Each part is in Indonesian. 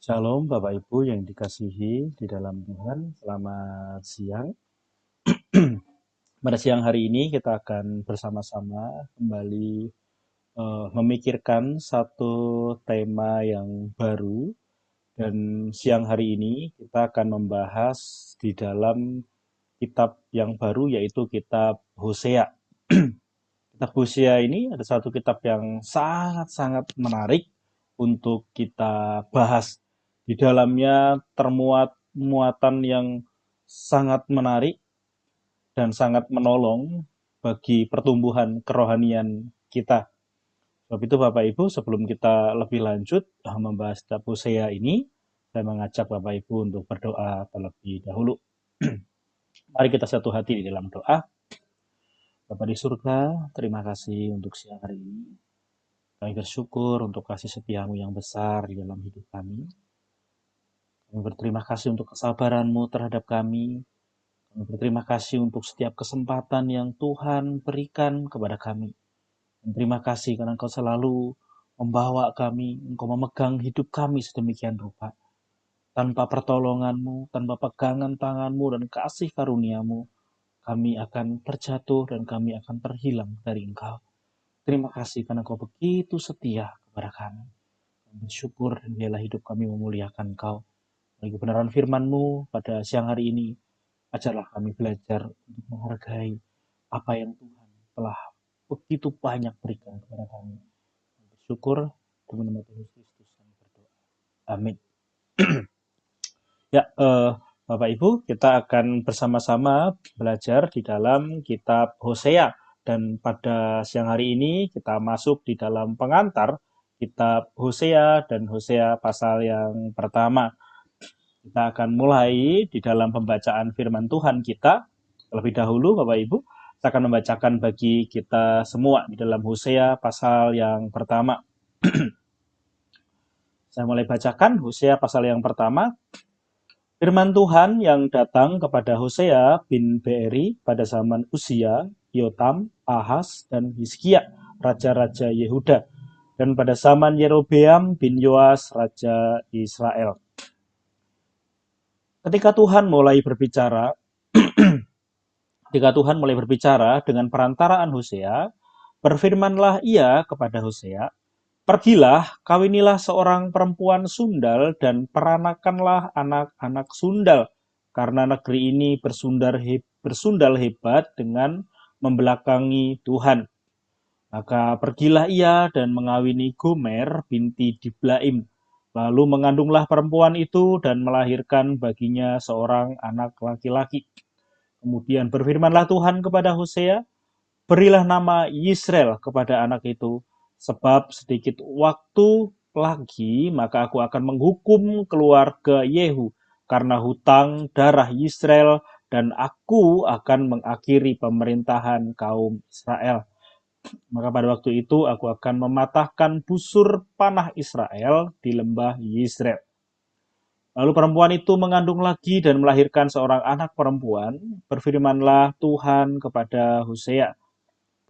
Shalom Bapak Ibu yang dikasihi di dalam Tuhan, selamat siang. Pada siang hari ini kita akan bersama-sama kembali memikirkan satu tema yang baru, dan siang hari ini kita akan membahas di dalam kitab yang baru, yaitu kitab Hosea. Kitab Hosea ini ada satu kitab yang sangat-sangat menarik untuk kita bahas. Di dalamnya termuat muatan yang sangat menarik dan sangat menolong bagi pertumbuhan kerohanian kita. Sebab itu Bapak Ibu, sebelum kita lebih lanjut membahas kitab Hosea ini, saya mengajak Bapak Ibu untuk berdoa terlebih dahulu. Mari kita satu hati di dalam doa. Bapa di surga, terima kasih untuk siang hari ini. Kami bersyukur untuk kasih setiamu yang besar di dalam hidup kami. Kami berterima kasih untuk kesabaranmu terhadap kami. Kami berterima kasih untuk setiap kesempatan yang Tuhan berikan kepada kami. Dan terima kasih karena Engkau selalu membawa kami, Engkau memegang hidup kami sedemikian rupa. Tanpa pertolonganmu, tanpa pegangan tanganmu dan kasih karuniamu, kami akan terjatuh dan kami akan terhilang dari Engkau. Terima kasih karena Engkau begitu setia kepada kami. Kami bersyukur dan biarlah hidup kami memuliakan Engkau. Bagi kebenaran firman-Mu pada siang hari ini, ajarlah kami belajar untuk menghargai apa yang Tuhan telah begitu banyak berikan kepada kami. Kami bersyukur demi nama Tuhan Kristus kami berdoa. Amin. Ya, Bapak Ibu, kita akan bersama-sama belajar di dalam kitab Hosea. Dan pada siang hari ini kita masuk di dalam pengantar kitab Hosea dan Hosea pasal yang pertama. Kita akan mulai di dalam pembacaan firman Tuhan kita. Terlebih dahulu Bapak Ibu, saya akan membacakan bagi kita semua di dalam Hosea pasal yang pertama. Saya mulai bacakan Hosea pasal yang pertama. Firman Tuhan yang datang kepada Hosea bin Beeri pada zaman Uzia, Yotam, Ahaz, dan Hizkia, raja-raja Yehuda, dan pada zaman Yerobeam bin Yoas, raja Israel. Ketika Tuhan mulai berbicara dengan perantaraan Hosea, berfirmanlah ia kepada Hosea, "Pergilah, kawinilah seorang perempuan sundal dan peranakanlah anak-anak sundal, karena negeri ini bersundal hebat dengan membelakangi Tuhan." Maka pergilah ia dan mengawini Gomer binti Diblaim. Lalu mengandunglah perempuan itu dan melahirkan baginya seorang anak laki-laki. Kemudian berfirmanlah Tuhan kepada Hosea, "Berilah nama Yisrael kepada anak itu, sebab sedikit waktu lagi maka aku akan menghukum keluarga Yehu karena hutang darah Yisrael, dan aku akan mengakhiri pemerintahan kaum Israel. Maka pada waktu itu aku akan mematahkan busur panah Israel di lembah Yisrael." Lalu perempuan itu mengandung lagi dan melahirkan seorang anak perempuan. Berfirmanlah Tuhan kepada Hosea,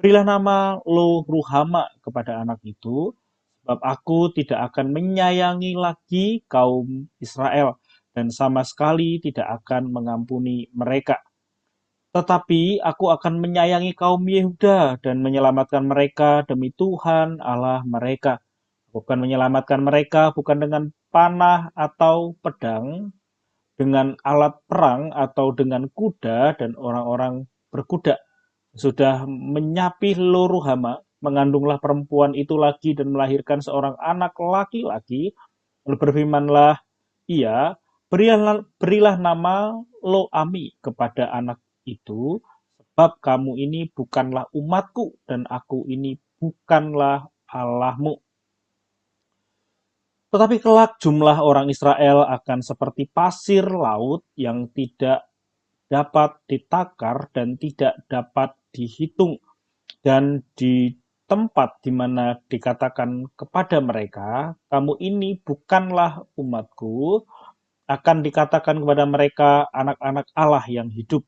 "Berilah nama Lo Ruhama kepada anak itu, sebab aku tidak akan menyayangi lagi kaum Israel dan sama sekali tidak akan mengampuni mereka. Tetapi aku akan menyayangi kaum Yehuda dan menyelamatkan mereka demi Tuhan Allah mereka. Bukan menyelamatkan mereka bukan dengan panah atau pedang, dengan alat perang atau dengan kuda dan orang-orang berkuda. Sudah menyapi Lo-Ruhama, mengandunglah perempuan itu lagi dan melahirkan seorang anak laki-laki. Lalu berfirmanlah ia, berilah nama Lo-Ami kepada anak itu, sebab kamu ini bukanlah umatku dan aku ini bukanlah Allahmu. Tetapi kelak jumlah orang Israel akan seperti pasir laut yang tidak dapat ditakar dan tidak dapat dihitung. Dan di tempat di mana dikatakan kepada mereka, "Kamu ini bukanlah umatku," akan dikatakan kepada mereka, "anak-anak Allah yang hidup."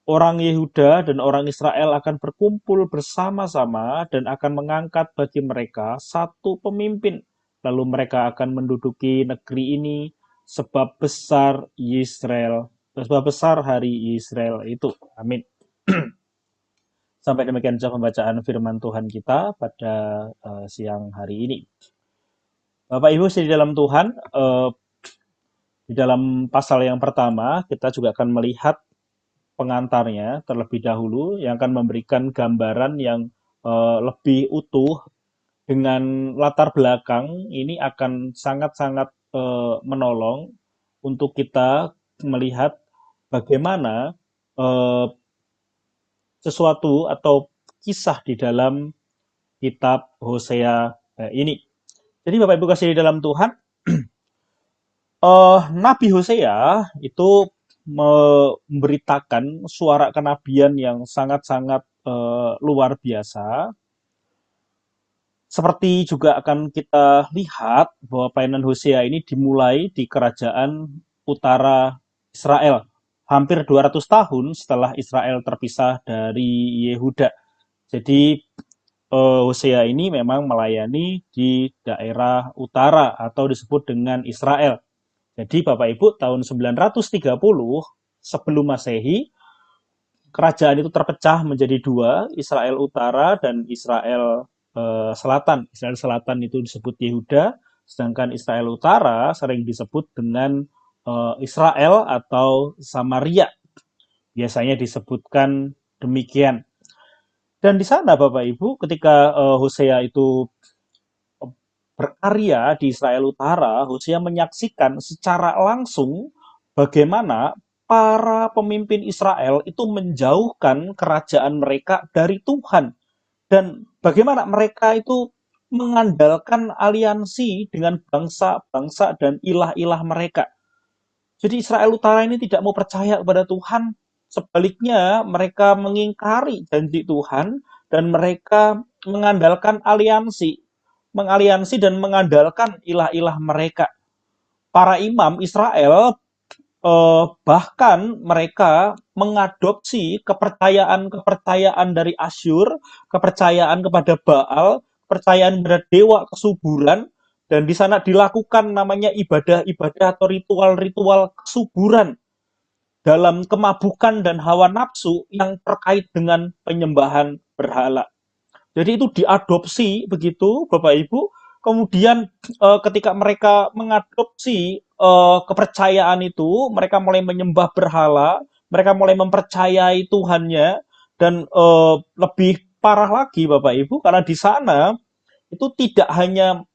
Orang Yehuda dan orang Israel akan berkumpul bersama-sama dan akan mengangkat bagi mereka satu pemimpin, lalu mereka akan menduduki negeri ini sebab besar Israel, sebab besar hari Israel itu. Amin. Sampai demikian saja pembacaan firman Tuhan kita pada siang hari ini. Bapak Ibu di dalam Tuhan, di dalam pasal yang pertama kita juga akan melihat pengantarnya terlebih dahulu yang akan memberikan gambaran yang lebih utuh dengan latar belakang ini akan sangat-sangat menolong untuk kita melihat bagaimana eh, sesuatu atau kisah di dalam kitab Hosea ini. Jadi Bapak Ibu kasih di dalam Tuhan, Nabi Hosea itu memberitakan suara kenabian yang sangat-sangat luar biasa. Seperti juga akan kita lihat bahwa pelayanan Hosea ini dimulai di kerajaan utara Israel. Hampir 200 tahun setelah Israel terpisah dari Yehuda. Jadi Hosea ini memang melayani di daerah utara atau disebut dengan Israel. Jadi Bapak Ibu tahun 930 sebelum Masehi, kerajaan itu terpecah menjadi dua, Israel Utara dan Israel Selatan. Israel Selatan itu disebut Yehuda, sedangkan Israel Utara sering disebut dengan Israel atau Samaria. Biasanya disebutkan demikian. Dan di sana Bapak Ibu ketika Hosea itu berkarya di Israel Utara, Hosea menyaksikan secara langsung bagaimana para pemimpin Israel itu menjauhkan kerajaan mereka dari Tuhan. Dan bagaimana mereka itu mengandalkan aliansi dengan bangsa-bangsa dan ilah-ilah mereka. Jadi Israel Utara ini tidak mau percaya kepada Tuhan. Sebaliknya mereka mengingkari janji Tuhan dan mereka mengandalkan mengaliansi dan mengandalkan ilah-ilah mereka. Para imam Israel bahkan mereka mengadopsi kepercayaan-kepercayaan dari Asyur, kepercayaan kepada Baal, kepercayaan pada dewa kesuburan, dan di sana dilakukan namanya ibadah-ibadah atau ritual-ritual kesuburan dalam kemabukan dan hawa nafsu yang terkait dengan penyembahan berhala. Jadi itu diadopsi begitu Bapak Ibu. Kemudian ketika mereka mengadopsi kepercayaan itu, mereka mulai menyembah berhala, mereka mulai mempercayai Tuhannya dan lebih parah lagi Bapak Ibu karena di sana itu tidak hanya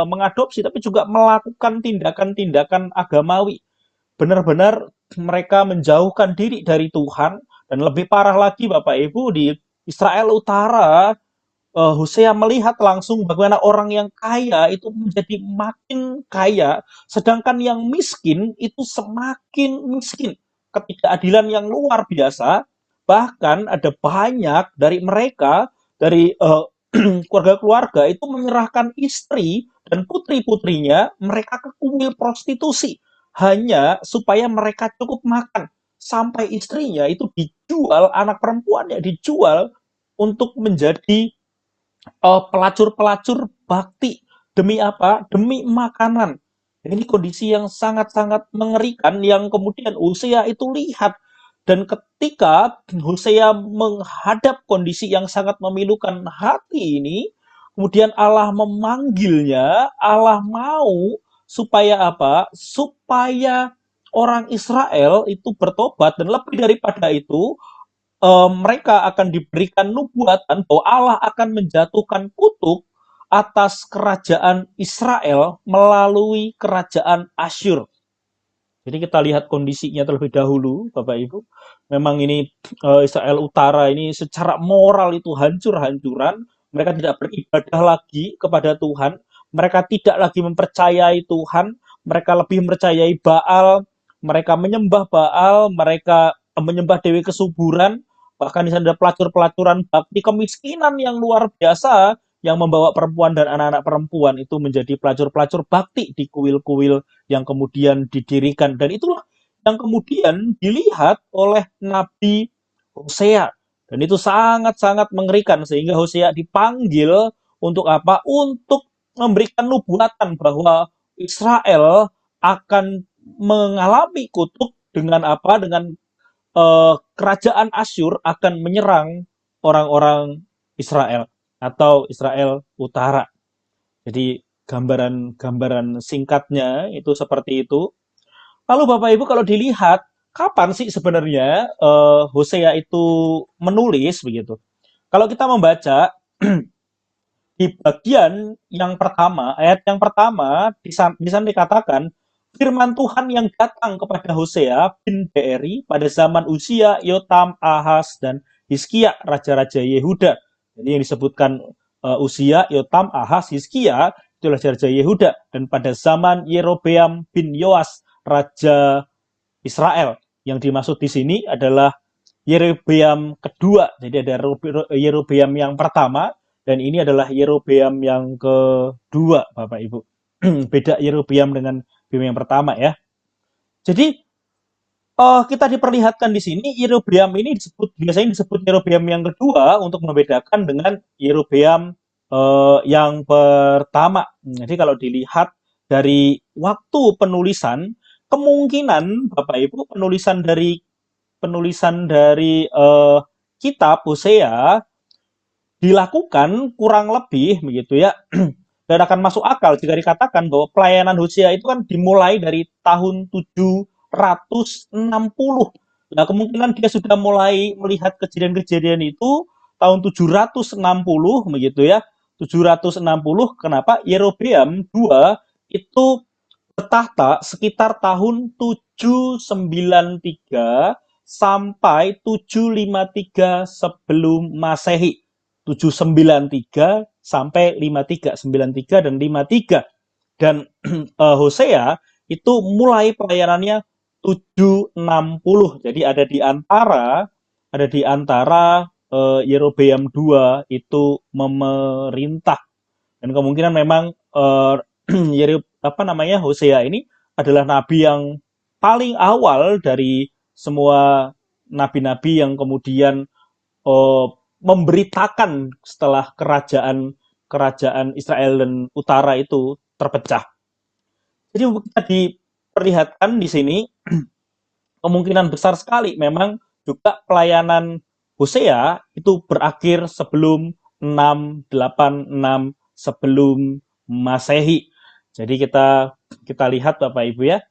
mengadopsi tapi juga melakukan tindakan-tindakan agamawi. Benar-benar mereka menjauhkan diri dari Tuhan dan lebih parah lagi Bapak Ibu di Israel Utara, Hosea melihat langsung bagaimana orang yang kaya itu menjadi makin kaya, sedangkan yang miskin itu semakin miskin. Ketidakadilan yang luar biasa, bahkan ada banyak dari mereka, dari keluarga-keluarga itu menyerahkan istri dan putri-putrinya mereka ke kuil prostitusi hanya supaya mereka cukup makan sampai istrinya itu dijual, anak perempuannya dijual untuk menjadi pelacur-pelacur bakti. Demi apa? Demi makanan. Ini kondisi yang sangat-sangat mengerikan yang kemudian Hosea itu lihat. Dan ketika Hosea menghadap kondisi yang sangat memilukan hati ini, kemudian Allah memanggilnya, Allah mau supaya apa? Supaya orang Israel itu bertobat dan lebih daripada itu, mereka akan diberikan nubuatan bahwa Allah akan menjatuhkan kutuk atas kerajaan Israel melalui kerajaan Asyur. Jadi kita lihat kondisinya terlebih dahulu, Bapak Ibu. Memang ini Israel Utara ini secara moral itu hancur-hancuran. Mereka tidak beribadah lagi kepada Tuhan. Mereka tidak lagi mempercayai Tuhan. Mereka lebih mempercayai Baal. Mereka menyembah Baal. Mereka menyembah dewi kesuburan. Bahkan di sana ada pelacur-pelacuran bakti, kemiskinan yang luar biasa yang membawa perempuan dan anak-anak perempuan itu menjadi pelacur-pelacur bakti di kuil-kuil yang kemudian didirikan. Dan itulah yang kemudian dilihat oleh Nabi Hosea. Dan itu sangat-sangat mengerikan sehingga Hosea dipanggil untuk apa? Untuk memberikan nubuatan bahwa Israel akan mengalami kutuk dengan apa? Dengan kerajaan Asyur akan menyerang orang-orang Israel atau Israel Utara. Jadi gambaran-gambaran singkatnya itu seperti itu. Lalu Bapak Ibu kalau dilihat kapan sih sebenarnya Hosea itu menulis begitu? Kalau kita membaca di bagian yang pertama, ayat yang pertama, di sana dikatakan, firman Tuhan yang datang kepada Hosea bin Beeri pada zaman Uzia, Yotam, Ahaz, dan Hizkia, raja-raja Yehuda. Jadi yang disebutkan Uzia, Yotam, Ahaz, Hizkia, itu raja-raja Yehuda. Dan pada zaman Yerobeam bin Yoas, raja Israel. Yang dimaksud di sini adalah Yerobeam kedua. Jadi ada Yerobeam yang pertama dan ini adalah Yerobeam yang kedua, Bapak Ibu. Beda Yerobeam dengan Yerobeam yang pertama ya. Jadi kita diperlihatkan di sini Yerobeam ini biasanya disebut Yerobeam yang kedua untuk membedakan dengan Yerobeam yang pertama. Jadi kalau dilihat dari waktu penulisan, kemungkinan Bapak Ibu penulisan dari kitab Hosea dilakukan kurang lebih begitu ya, dan akan masuk akal jika dikatakan bahwa pelayanan Hosea itu kan dimulai dari tahun 760. Nah, kemungkinan dia sudah mulai melihat kejadian-kejadian itu tahun 760 begitu ya. 760, kenapa? Yerobeam II itu bertahta sekitar tahun 793 sampai 753 sebelum Masehi. 793 sampai 53, 93 dan 53. Dan Hosea itu mulai pelayanannya 760. Jadi ada di antara Yerobeam II itu memerintah. Dan kemungkinan memang Hosea ini adalah nabi yang paling awal dari semua nabi-nabi yang kemudian uh, memberitakan setelah kerajaan Israel dan Utara itu terpecah. Jadi kita diperlihatkan di sini kemungkinan besar sekali memang juga pelayanan Hosea itu berakhir sebelum 686 sebelum Masehi. Jadi kita lihat Bapak Ibu ya.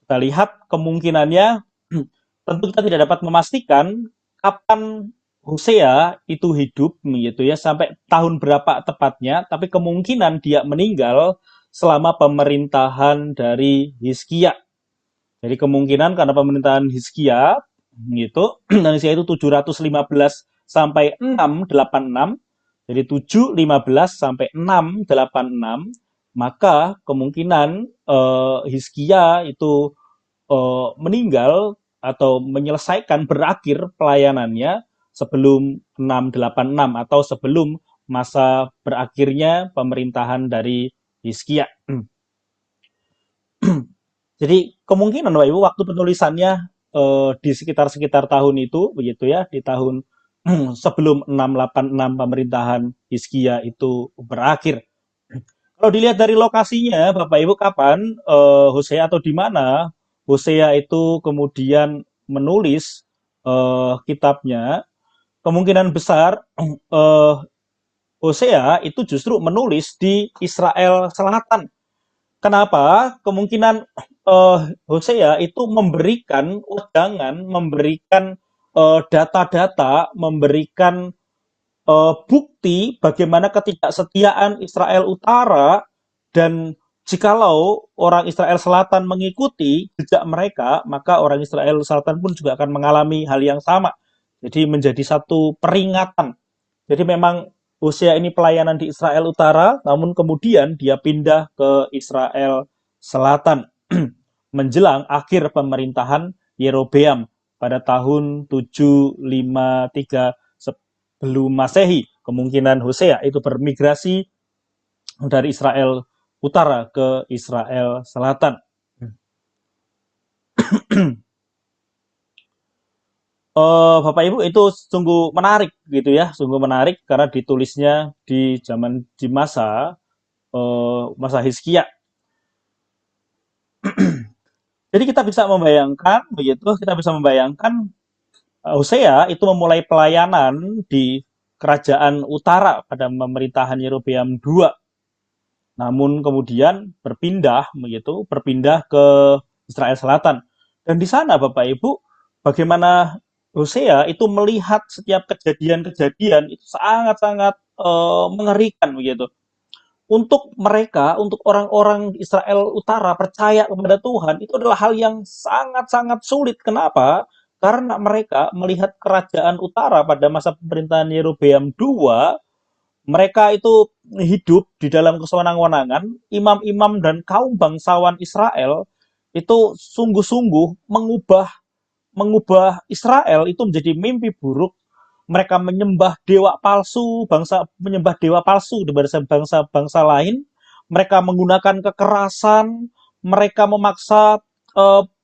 Kita lihat kemungkinannya tentu kita tidak dapat memastikan kapan Hosea itu hidup begitu ya sampai tahun berapa tepatnya, tapi kemungkinan dia meninggal selama pemerintahan dari Hizkia. Jadi kemungkinan karena pemerintahan Hizkia gitu, dan Hizkia itu 715 sampai 686. Jadi 715 sampai 686, maka kemungkinan Hizkia itu meninggal atau menyelesaikan berakhir pelayanannya sebelum 686 atau sebelum masa berakhirnya pemerintahan dari Hizkia. Jadi kemungkinan Bapak Ibu waktu penulisannya di sekitar tahun itu begitu ya, di tahun sebelum 686 pemerintahan Hizkia itu berakhir. Kalau dilihat dari lokasinya Bapak Ibu kapan Hosea atau di mana Hosea itu kemudian menulis kitabnya, kemungkinan besar Hosea itu justru menulis di Israel Selatan. Kenapa? Kemungkinan Hosea itu memberikan wejangan, memberikan data-data, memberikan bukti bagaimana ketidaksetiaan Israel Utara, dan jikalau orang Israel Selatan mengikuti jejak mereka, maka orang Israel Selatan pun juga akan mengalami hal yang sama. Jadi menjadi satu peringatan. Jadi memang Hosea ini pelayanan di Israel Utara, namun kemudian dia pindah ke Israel Selatan menjelang akhir pemerintahan Yerobeam pada tahun 753 sebelum Masehi. Kemungkinan Hosea itu bermigrasi dari Israel Utara ke Israel Selatan. Bapak Ibu itu sungguh menarik gitu ya, sungguh menarik karena ditulisnya di masa masa Hizkia. Jadi kita bisa membayangkan begitu, kita bisa membayangkan Hosea itu memulai pelayanan di kerajaan utara pada pemerintahan Yerobeam II. Namun kemudian berpindah ke Israel Selatan. Dan di sana Bapak Ibu, bagaimana Hosea itu melihat setiap kejadian-kejadian itu sangat-sangat mengerikan begitu. Untuk mereka, untuk orang-orang Israel Utara percaya kepada Tuhan, itu adalah hal yang sangat-sangat sulit. Kenapa? Karena mereka melihat kerajaan utara pada masa pemerintahan Yerobeam II, mereka itu hidup di dalam kesewenang-wenangan, imam-imam dan kaum bangsawan Israel itu sungguh-sungguh mengubah Israel itu menjadi mimpi buruk. Mereka menyembah dewa palsu daripada bangsa-bangsa lain. Mereka menggunakan kekerasan, mereka memaksa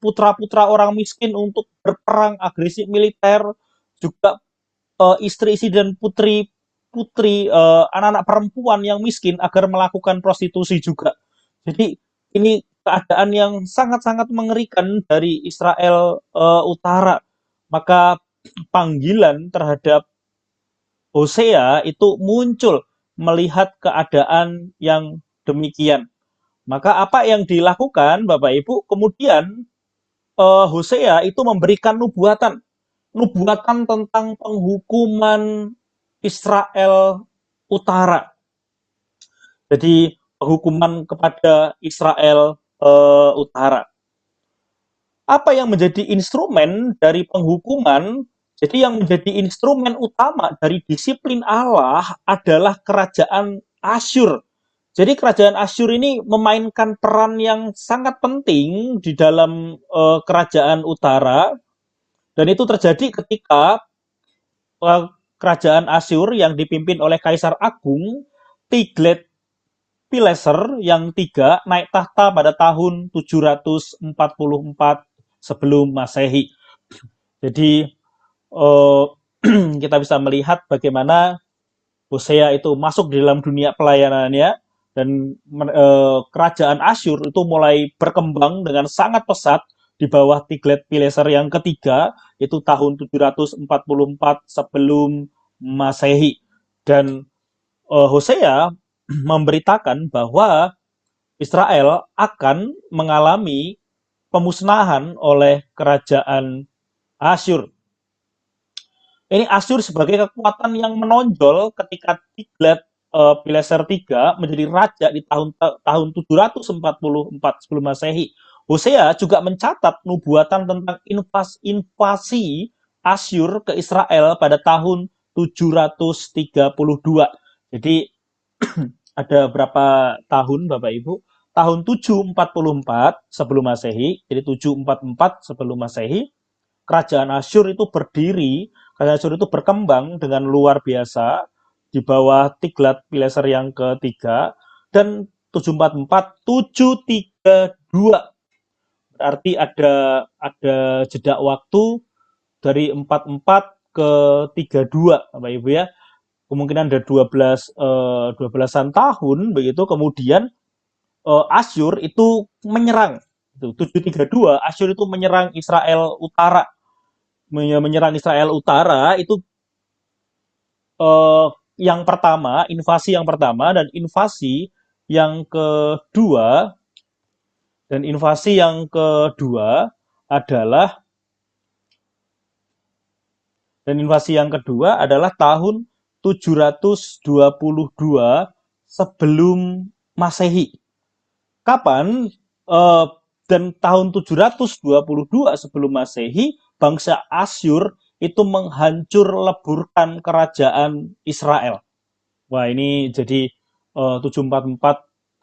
putra-putra orang miskin untuk berperang agresif militer, juga istri-istri dan putri anak-anak perempuan yang miskin agar melakukan prostitusi juga. Jadi ini keadaan yang sangat-sangat mengerikan dari Israel Utara. Maka panggilan terhadap Hosea itu muncul melihat keadaan yang demikian. Maka apa yang dilakukan Bapak Ibu? Kemudian Hosea itu memberikan nubuatan tentang penghukuman Israel Utara. Jadi penghukuman kepada Israel Utara. Apa yang menjadi instrumen dari penghukuman? Jadi yang menjadi instrumen utama dari disiplin Allah adalah kerajaan Asyur. Jadi kerajaan Asyur ini memainkan peran yang sangat penting di dalam kerajaan utara, dan itu terjadi ketika kerajaan Asyur yang dipimpin oleh Kaisar Agung Tiglat-Pileser yang tiga naik tahta pada tahun 744 sebelum Masehi. Jadi kita bisa melihat bagaimana Hosea itu masuk di dalam dunia pelayanannya, dan kerajaan Asyur itu mulai berkembang dengan sangat pesat di bawah Tiglat-Pileser yang ketiga, itu tahun 744 sebelum Masehi. Dan Hosea memberitakan bahwa Israel akan mengalami pemusnahan oleh kerajaan Asyur. Ini Asyur sebagai kekuatan yang menonjol ketika Tiglat-Pileser III menjadi raja di tahun 744 sebelum Masehi. Hosea juga mencatat nubuatan tentang invasi Asyur ke Israel pada tahun 732. Jadi ada berapa tahun Bapak Ibu? Tahun 744 sebelum Masehi, jadi 744 sebelum Masehi, kerajaan Asyur itu berdiri, kerajaan Asyur itu berkembang dengan luar biasa di bawah Tiglat-Pileser yang ketiga, dan 744 732, berarti ada jeda waktu dari 44 ke 32 Bapak Ibu ya. Kemungkinan ada 12-an tahun begitu. Kemudian Asyur itu menyerang. 732 Asyur itu menyerang Israel Utara. Menyerang Israel Utara itu yang pertama, invasi yang pertama, dan invasi yang kedua adalah tahun 722 sebelum Masehi. Kapan? Dan tahun 722 sebelum Masehi, bangsa Asyur itu menghancur leburkan kerajaan Israel. Wah, ini jadi 744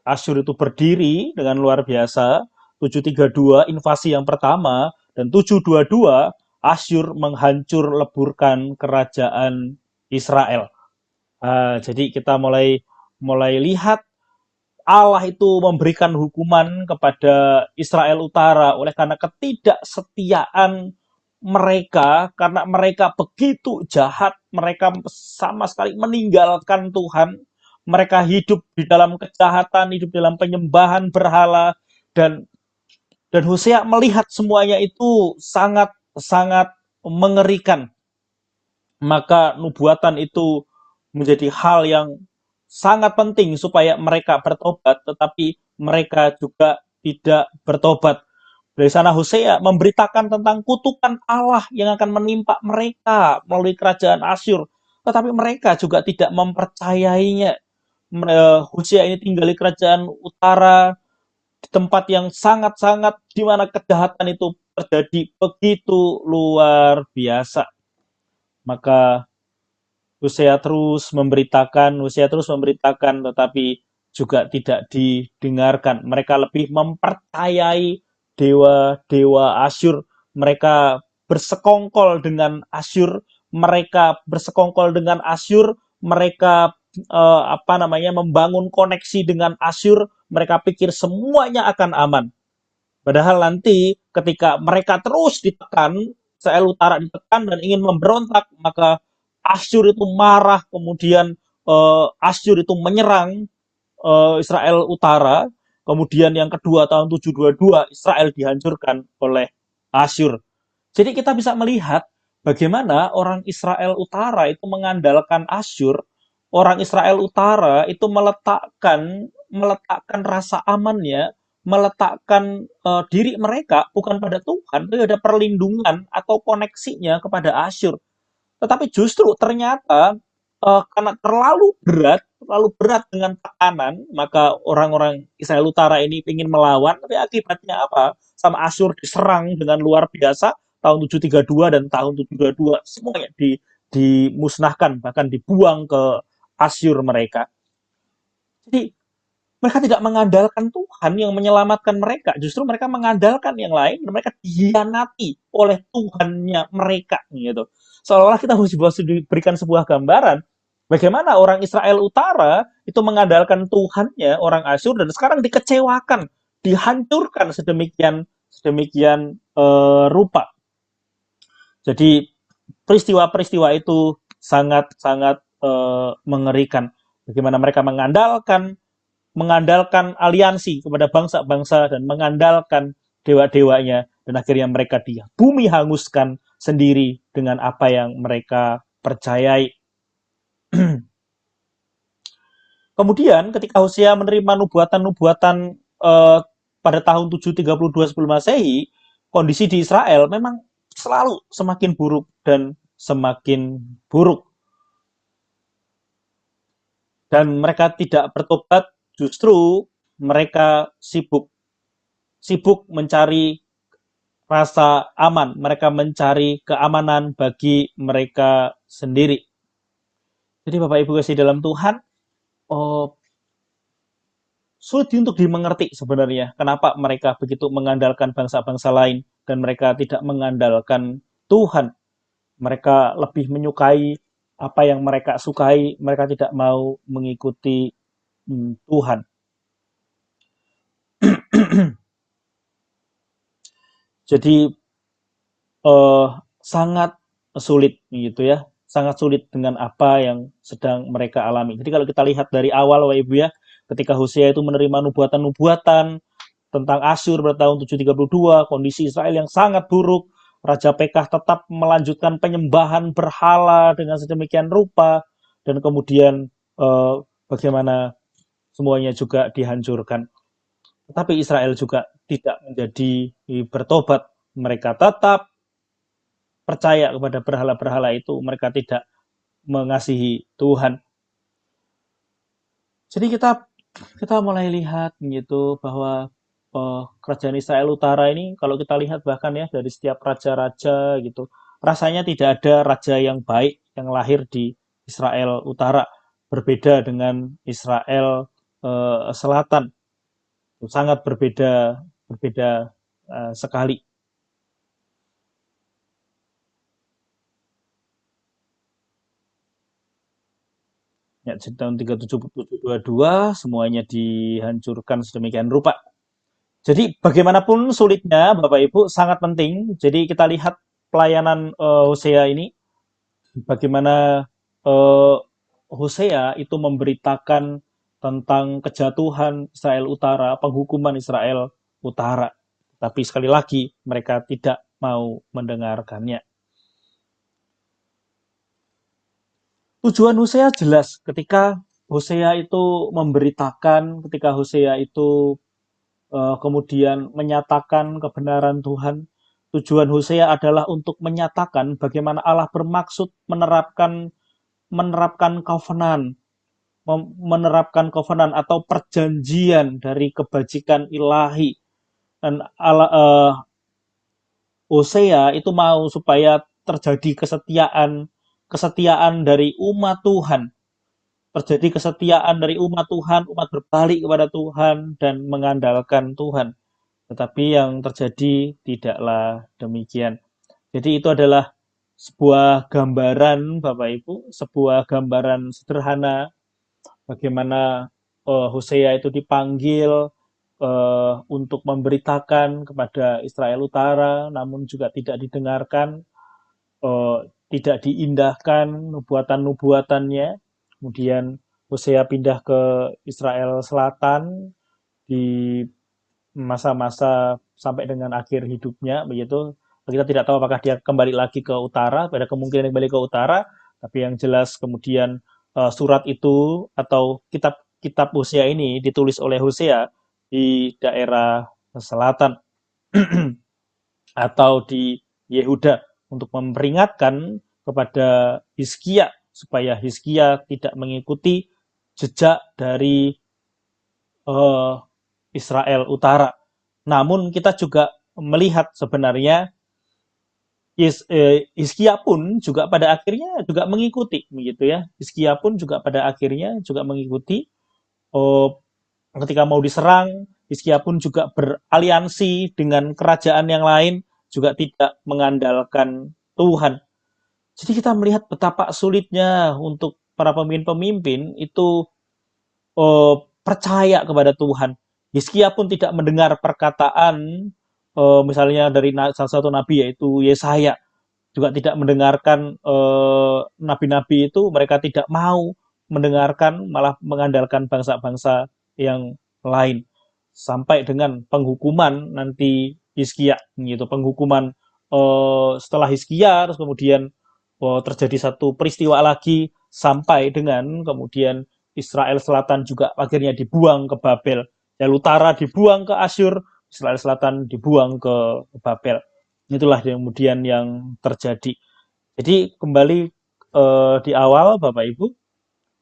Asyur itu berdiri dengan luar biasa, 732 invasi yang pertama, dan 722 Asyur menghancur leburkan kerajaan Israel. Jadi kita mulai lihat Allah itu memberikan hukuman kepada Israel Utara oleh karena ketidaksetiaan mereka, karena mereka begitu jahat, mereka sama sekali meninggalkan Tuhan, mereka hidup di dalam kejahatan, hidup dalam penyembahan berhala, dan Hosea melihat semuanya itu sangat sangat mengerikan. Maka nubuatan itu menjadi hal yang sangat penting supaya mereka bertobat, tetapi mereka juga tidak bertobat. Dari sana Hosea memberitakan tentang kutukan Allah yang akan menimpa mereka melalui kerajaan Asyur. Tetapi mereka juga tidak mempercayainya. Hosea ini tinggal di kerajaan utara, di tempat yang sangat-sangat di mana kejahatan itu terjadi begitu luar biasa. Maka Hosea terus memberitakan, tetapi juga tidak didengarkan. Mereka lebih mempercayai dewa-dewa Asyur. Mereka bersekongkol dengan Asyur. Mereka bersekongkol dengan Asyur. Mereka membangun koneksi dengan Asyur. Mereka pikir semuanya akan aman. Padahal nanti ketika mereka terus ditekan, Israel Utara ditekan dan ingin memberontak, maka Asyur itu marah, kemudian Asyur itu menyerang Israel Utara, kemudian yang kedua tahun 722 Israel dihancurkan oleh Asyur. Jadi kita bisa melihat bagaimana orang Israel Utara itu mengandalkan Asyur, orang Israel Utara itu meletakkan rasa amannya, meletakkan diri mereka bukan pada Tuhan, tapi ada perlindungan atau koneksinya kepada Asyur. Tetapi justru ternyata karena terlalu berat dengan tekanan, maka orang-orang Israel Utara ini ingin melawan, tapi akibatnya apa? Sama Asyur diserang dengan luar biasa tahun 732 dan tahun 722, semuanya dimusnahkan, bahkan dibuang ke Asyur mereka. Jadi mereka tidak mengandalkan Tuhan yang menyelamatkan mereka, justru mereka mengandalkan yang lain, dan mereka dihianati oleh Tuhannya mereka, gitu. Seolah-olah kita harus diberikan sebuah gambaran bagaimana orang Israel Utara itu mengandalkan Tuhannya orang Asyur dan sekarang dikecewakan, dihancurkan sedemikian sedemikian rupa. Jadi peristiwa-peristiwa itu sangat-sangat mengerikan. Bagaimana mereka mengandalkan aliansi kepada bangsa-bangsa dan mengandalkan dewa-dewanya, dan akhirnya mereka di bumi hanguskan sendiri dengan apa yang mereka percayai. Kemudian ketika Hosea menerima nubuatan-nubuatan pada tahun 732 sebelum Masehi, kondisi di Israel memang selalu semakin buruk dan semakin buruk. Dan mereka tidak bertobat, justru mereka sibuk mencari rasa aman, mereka mencari keamanan bagi mereka sendiri. Jadi Bapak Ibu kasih dalam Tuhan, sulit untuk dimengerti sebenarnya kenapa mereka begitu mengandalkan bangsa-bangsa lain dan mereka tidak mengandalkan Tuhan. Mereka lebih menyukai apa yang mereka sukai, mereka tidak mau mengikuti Tuhan. Jadi sangat sulit gitu ya, sangat sulit dengan apa yang sedang mereka alami. Jadi kalau kita lihat dari awal Bapak Ibu ya, ketika Hosea itu menerima nubuatan-nubuatan tentang Asyur pada tahun 732, kondisi Israel yang sangat buruk, Raja Pekah tetap melanjutkan penyembahan berhala dengan sedemikian rupa, dan kemudian bagaimana semuanya juga dihancurkan. Tetapi Israel juga tidak menjadi bertobat. Mereka tetap percaya kepada berhala-berhala itu. Mereka tidak mengasihi Tuhan. Jadi kita mulai lihat gitu bahwa kerajaan Israel Utara ini, kalau kita lihat bahkan ya dari setiap raja-raja gitu, rasanya tidak ada raja yang baik yang lahir di Israel Utara, berbeda dengan Israel Selatan. Sangat berbeda sekali. Ya, tahun 3722 semuanya dihancurkan sedemikian rupa. Jadi bagaimanapun sulitnya Bapak Ibu sangat penting. Jadi kita lihat pelayanan Hosea ini, bagaimana Hosea itu memberitakan tentang kejatuhan Israel Utara, penghukuman Israel Utara. Tapi sekali lagi mereka tidak mau mendengarkannya. Tujuan Hosea jelas ketika Hosea itu memberitakan, ketika Hosea itu kemudian menyatakan kebenaran Tuhan. Tujuan Hosea adalah untuk menyatakan bagaimana Allah bermaksud menerapkan covenant, menerapkan covenant atau perjanjian dari kebajikan ilahi. Dan Allah, Hosea itu mau supaya terjadi kesetiaan dari umat Tuhan, terjadi kesetiaan dari umat Tuhan, umat berbalik kepada Tuhan dan mengandalkan Tuhan. Tetapi yang terjadi tidaklah demikian. Jadi itu adalah sebuah gambaran, Bapak Ibu, sebuah gambaran sederhana bagaimana Hosea itu dipanggil untuk memberitakan kepada Israel Utara, namun juga tidak didengarkan, eh, tidak diindahkan nubuatan-nubuatannya. Kemudian Hosea pindah ke Israel Selatan di masa-masa sampai dengan akhir hidupnya, begitu. Kita tidak tahu apakah dia kembali lagi ke utara, ada kemungkinan kembali ke utara, tapi yang jelas kemudian surat itu atau kitab Hosea ini ditulis oleh Hosea di daerah selatan atau di Yehuda untuk memperingatkan kepada Hizkia supaya Hizkia tidak mengikuti jejak dari eh, Israel Utara. Namun kita juga melihat sebenarnya Hizkia pun juga pada akhirnya juga mengikuti, begitu ya. Hizkia pun juga pada akhirnya juga mengikuti. Oh, ketika mau diserang, Hizkia pun juga beraliansi dengan kerajaan yang lain, juga tidak mengandalkan Tuhan. Jadi kita melihat betapa sulitnya untuk para pemimpin-pemimpin itu percaya kepada Tuhan. Hizkia pun tidak mendengar perkataan misalnya dari salah satu nabi yaitu Yesaya, juga tidak mendengarkan nabi-nabi itu, mereka tidak mau mendengarkan, malah mengandalkan bangsa-bangsa yang lain sampai dengan penghukuman nanti Hizkia gitu, penghukuman setelah Hizkia terus kemudian terjadi satu peristiwa lagi sampai dengan kemudian Israel Selatan juga akhirnya dibuang ke Babel. Israel Utara dibuang ke Asyur, Israel Selatan dibuang ke Babel. Itulah kemudian yang terjadi. Jadi kembali di awal Bapak Ibu,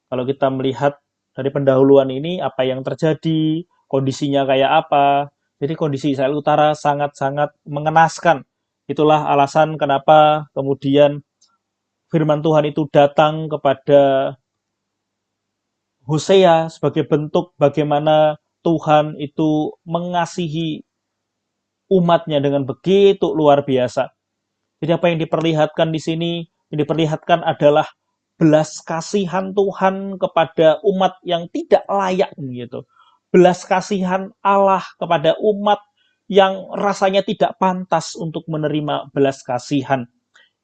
kalau kita melihat dari pendahuluan ini apa yang terjadi, kondisinya kayak apa. Jadi kondisi Israel Utara sangat-sangat mengenaskan. Itulah alasan kenapa kemudian firman Tuhan itu datang kepada Hosea sebagai bentuk bagaimana Tuhan itu mengasihi umatnya dengan begitu luar biasa. Jadi apa yang diperlihatkan di sini, yang diperlihatkan adalah belas kasihan Tuhan kepada umat yang tidak layak gitu. Belas kasihan Allah kepada umat yang rasanya tidak pantas untuk menerima belas kasihan.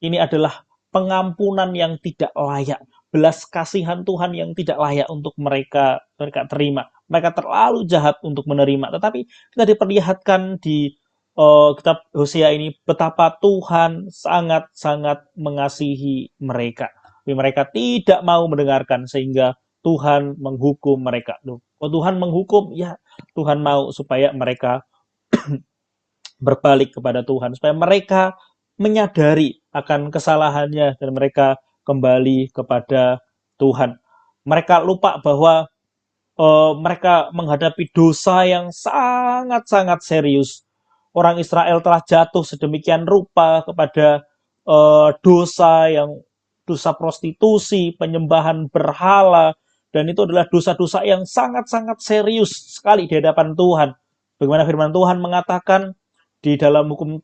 Ini adalah pengampunan yang tidak layak, belas kasihan Tuhan yang tidak layak untuk mereka terima. Mereka terlalu jahat untuk menerima. Tetapi kita diperlihatkan di kitab Hosea ini betapa Tuhan sangat-sangat mengasihi mereka. Tapi mereka tidak mau mendengarkan sehingga Tuhan menghukum mereka. Oh, Tuhan menghukum, ya Tuhan mau supaya mereka berbalik kepada Tuhan, supaya mereka menyadari akan kesalahannya dan mereka kembali kepada Tuhan. Mereka lupa bahwa mereka menghadapi dosa yang sangat-sangat serius. Orang Israel telah jatuh sedemikian rupa kepada dosa prostitusi, penyembahan berhala, dan itu adalah dosa-dosa yang sangat-sangat serius sekali di hadapan Tuhan. Bagaimana firman Tuhan mengatakan di dalam hukum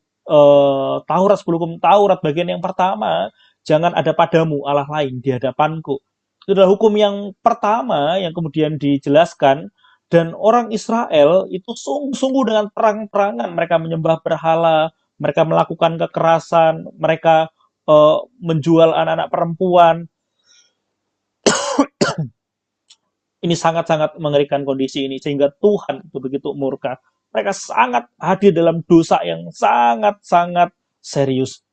Taurat, 10 hukum Taurat bagian yang pertama, jangan ada padamu Allah lain di hadapanku. Itu adalah hukum yang pertama yang kemudian dijelaskan, dan orang Israel itu sungguh-sungguh dengan perang-perangan mereka menyembah berhala, mereka melakukan kekerasan, mereka menjual anak-anak perempuan, Ini sangat-sangat mengerikan kondisi ini sehingga Tuhan itu begitu murka. Mereka sangat hadir dalam dosa yang sangat-sangat serius.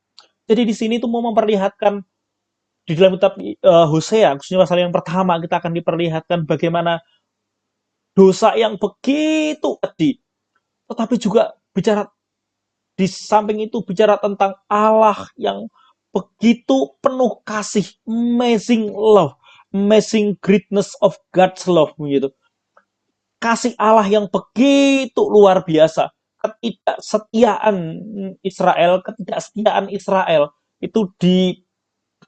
Jadi di sini tuh mau memperlihatkan di dalam kitab Hosea, khususnya pasal yang pertama, kita akan diperlihatkan bagaimana dosa yang begitu keji, tetapi juga bicara di samping itu bicara tentang Allah yang begitu penuh kasih, amazing love, amazing greatness of God's love begitu. Kasih Allah yang begitu luar biasa, ketidaksetiaan Israel itu di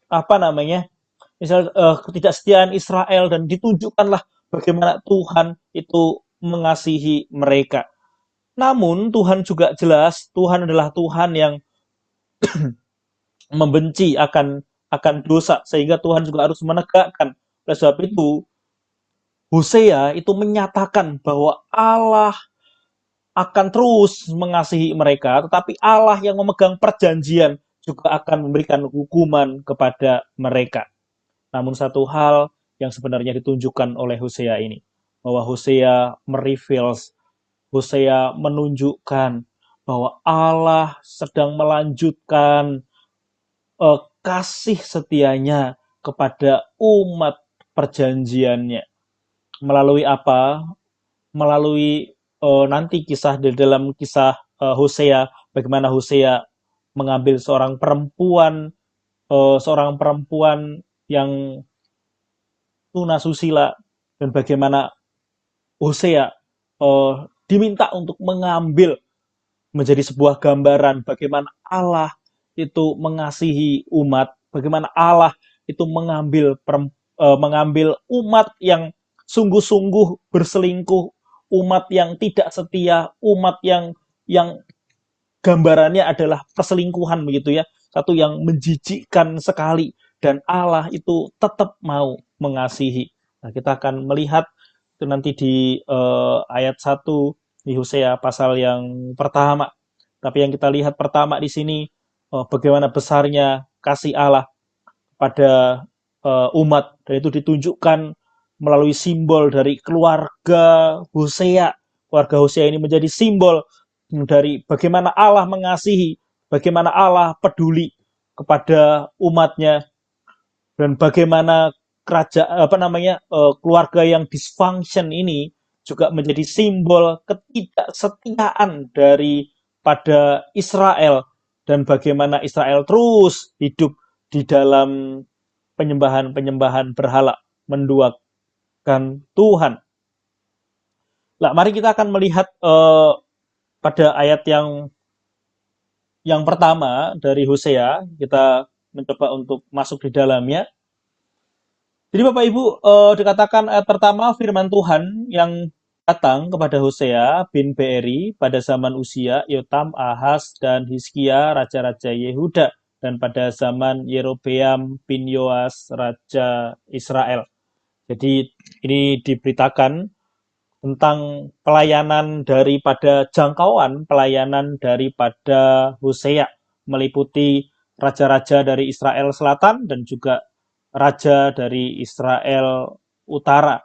apa namanya? Misal ketidaksetiaan Israel dan ditunjukkanlah bagaimana Tuhan itu mengasihi mereka. Namun Tuhan juga jelas, Tuhan adalah Tuhan yang membenci akan dosa sehingga Tuhan juga harus menegakkan. Oleh sebab itu, Hosea itu menyatakan bahwa Allah akan terus mengasihi mereka, tetapi Allah yang memegang perjanjian juga akan memberikan hukuman kepada mereka. Namun satu hal yang sebenarnya ditunjukkan oleh Hosea ini, bahwa Hosea mereveals, Hosea menunjukkan bahwa Allah sedang melanjutkan kasih setianya kepada umat perjanjiannya. Melalui apa? Melalui nanti kisah di dalam kisah Hosea, bagaimana Hosea mengambil seorang perempuan yang tunasusila dan bagaimana Hosea diminta untuk mengambil menjadi sebuah gambaran bagaimana Allah itu mengasihi umat, bagaimana Allah itu mengambil umat yang sungguh-sungguh berselingkuh, umat yang tidak setia, umat yang gambarannya adalah perselingkuhan begitu ya, satu yang menjijikkan sekali dan Allah itu tetap mau mengasihi. Nah, kita akan melihat itu nanti di ayat 1 di Hosea pasal yang pertama. Tapi yang kita lihat pertama di sini bagaimana besarnya kasih Allah pada umat dan itu ditunjukkan melalui simbol dari keluarga Hosea. Keluarga Hosea ini menjadi simbol dari bagaimana Allah mengasihi, bagaimana Allah peduli kepada umatnya dan bagaimana keluarga yang dysfunction ini juga menjadi simbol ketidaksetiaan daripada Israel dan bagaimana Israel terus hidup di dalam penyembahan-penyembahan berhala menduakan Tuhan. Nah, mari kita akan melihat pada ayat yang pertama dari Hosea, kita mencoba untuk masuk di dalamnya. Jadi Bapak Ibu, dikatakan ayat pertama firman Tuhan yang datang kepada Hosea bin Beeri pada zaman Usia, Yotam, Ahaz, dan Hizkia, raja-raja Yehuda, dan pada zaman Yerobeam bin Yoas, raja Israel. Jadi ini diberitakan tentang pelayanan daripada Hosea, meliputi raja-raja dari Israel Selatan dan juga raja dari Israel Utara.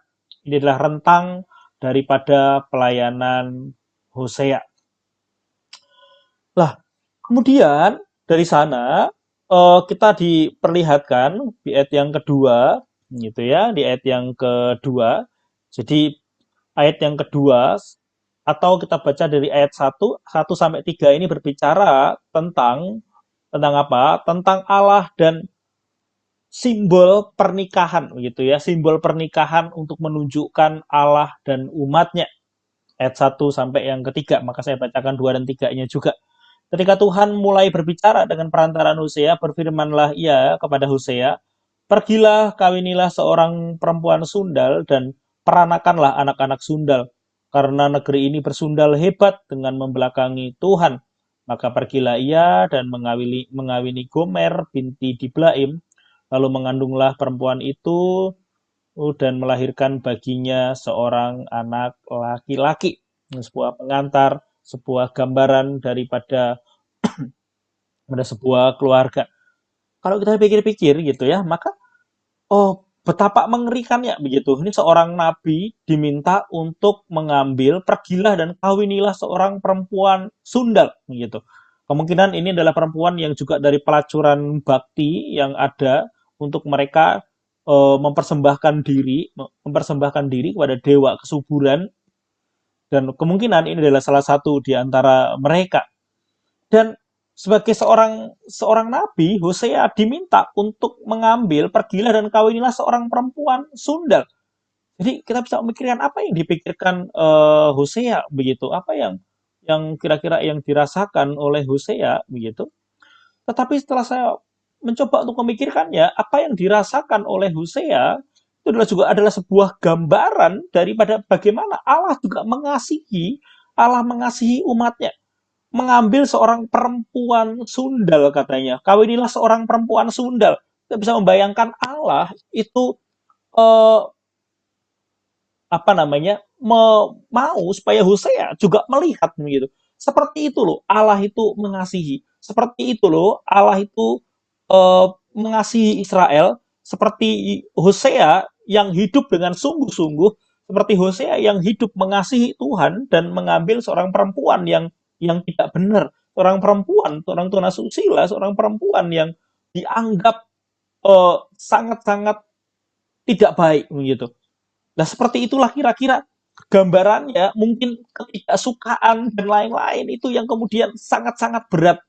Ini adalah rentang daripada pelayanan Hosea. Lah, kemudian dari sana kita diperlihatkan di ayat yang kedua, gitu ya, di ayat yang kedua. Jadi ayat yang kedua atau kita baca dari ayat 1 sampai 3 ini berbicara tentang apa? Tentang Allah dan simbol pernikahan begitu ya, simbol pernikahan untuk menunjukkan Allah dan umatnya. Ayat 1 sampai yang ketiga, maka saya bacakan 2 dan 3-nya juga. Ketika Tuhan mulai berbicara dengan perantaran Hosea, berfirmanlah ia kepada Hosea, pergilah kawinilah seorang perempuan sundal dan peranakanlah anak-anak sundal, karena negeri ini bersundal hebat dengan membelakangi Tuhan. Maka pergilah ia dan mengawini Gomer binti Diblaim, lalu mengandunglah perempuan itu dan melahirkan baginya seorang anak laki-laki. Sebuah pengantar, sebuah gambaran daripada sebuah keluarga. Kalau kita pikir-pikir gitu ya, maka betapa mengerikannya begitu. Ini seorang nabi diminta untuk mengambil, pergilah dan kawinilah seorang perempuan sundal begitu. Kemungkinan ini adalah perempuan yang juga dari pelacuran bakti yang ada untuk mereka mempersembahkan diri kepada dewa kesuburan, dan kemungkinan ini adalah salah satu di antara mereka. Dan sebagai seorang seorang nabi, Hosea diminta untuk mengambil, pergilah dan kawinilah seorang perempuan sundal. Jadi kita bisa memikirkan apa yang dipikirkan Hosea begitu, apa yang kira-kira yang dirasakan oleh Hosea begitu. Tetapi setelah saya mencoba untuk memikirkannya, apa yang dirasakan oleh Hosea itu adalah sebuah gambaran daripada bagaimana Allah mengasihi umatnya, mengambil seorang perempuan sundal katanya. Kawinilah seorang perempuan sundal. Kita bisa membayangkan Allah itu eh, apa namanya mau supaya Hosea juga melihat begitu. Seperti itu loh Allah itu mengasihi. Seperti itu loh Allah itu mengasihi Israel. Seperti Hosea yang hidup dengan sungguh-sungguh, seperti Hosea yang hidup mengasihi Tuhan dan mengambil seorang perempuan yang tidak benar, seorang perempuan, seorang tunasusila, seorang perempuan yang dianggap sangat-sangat tidak baik begitu. Nah, seperti itulah kira-kira gambarannya, mungkin ketidaksukaan dan lain-lain itu yang kemudian sangat berat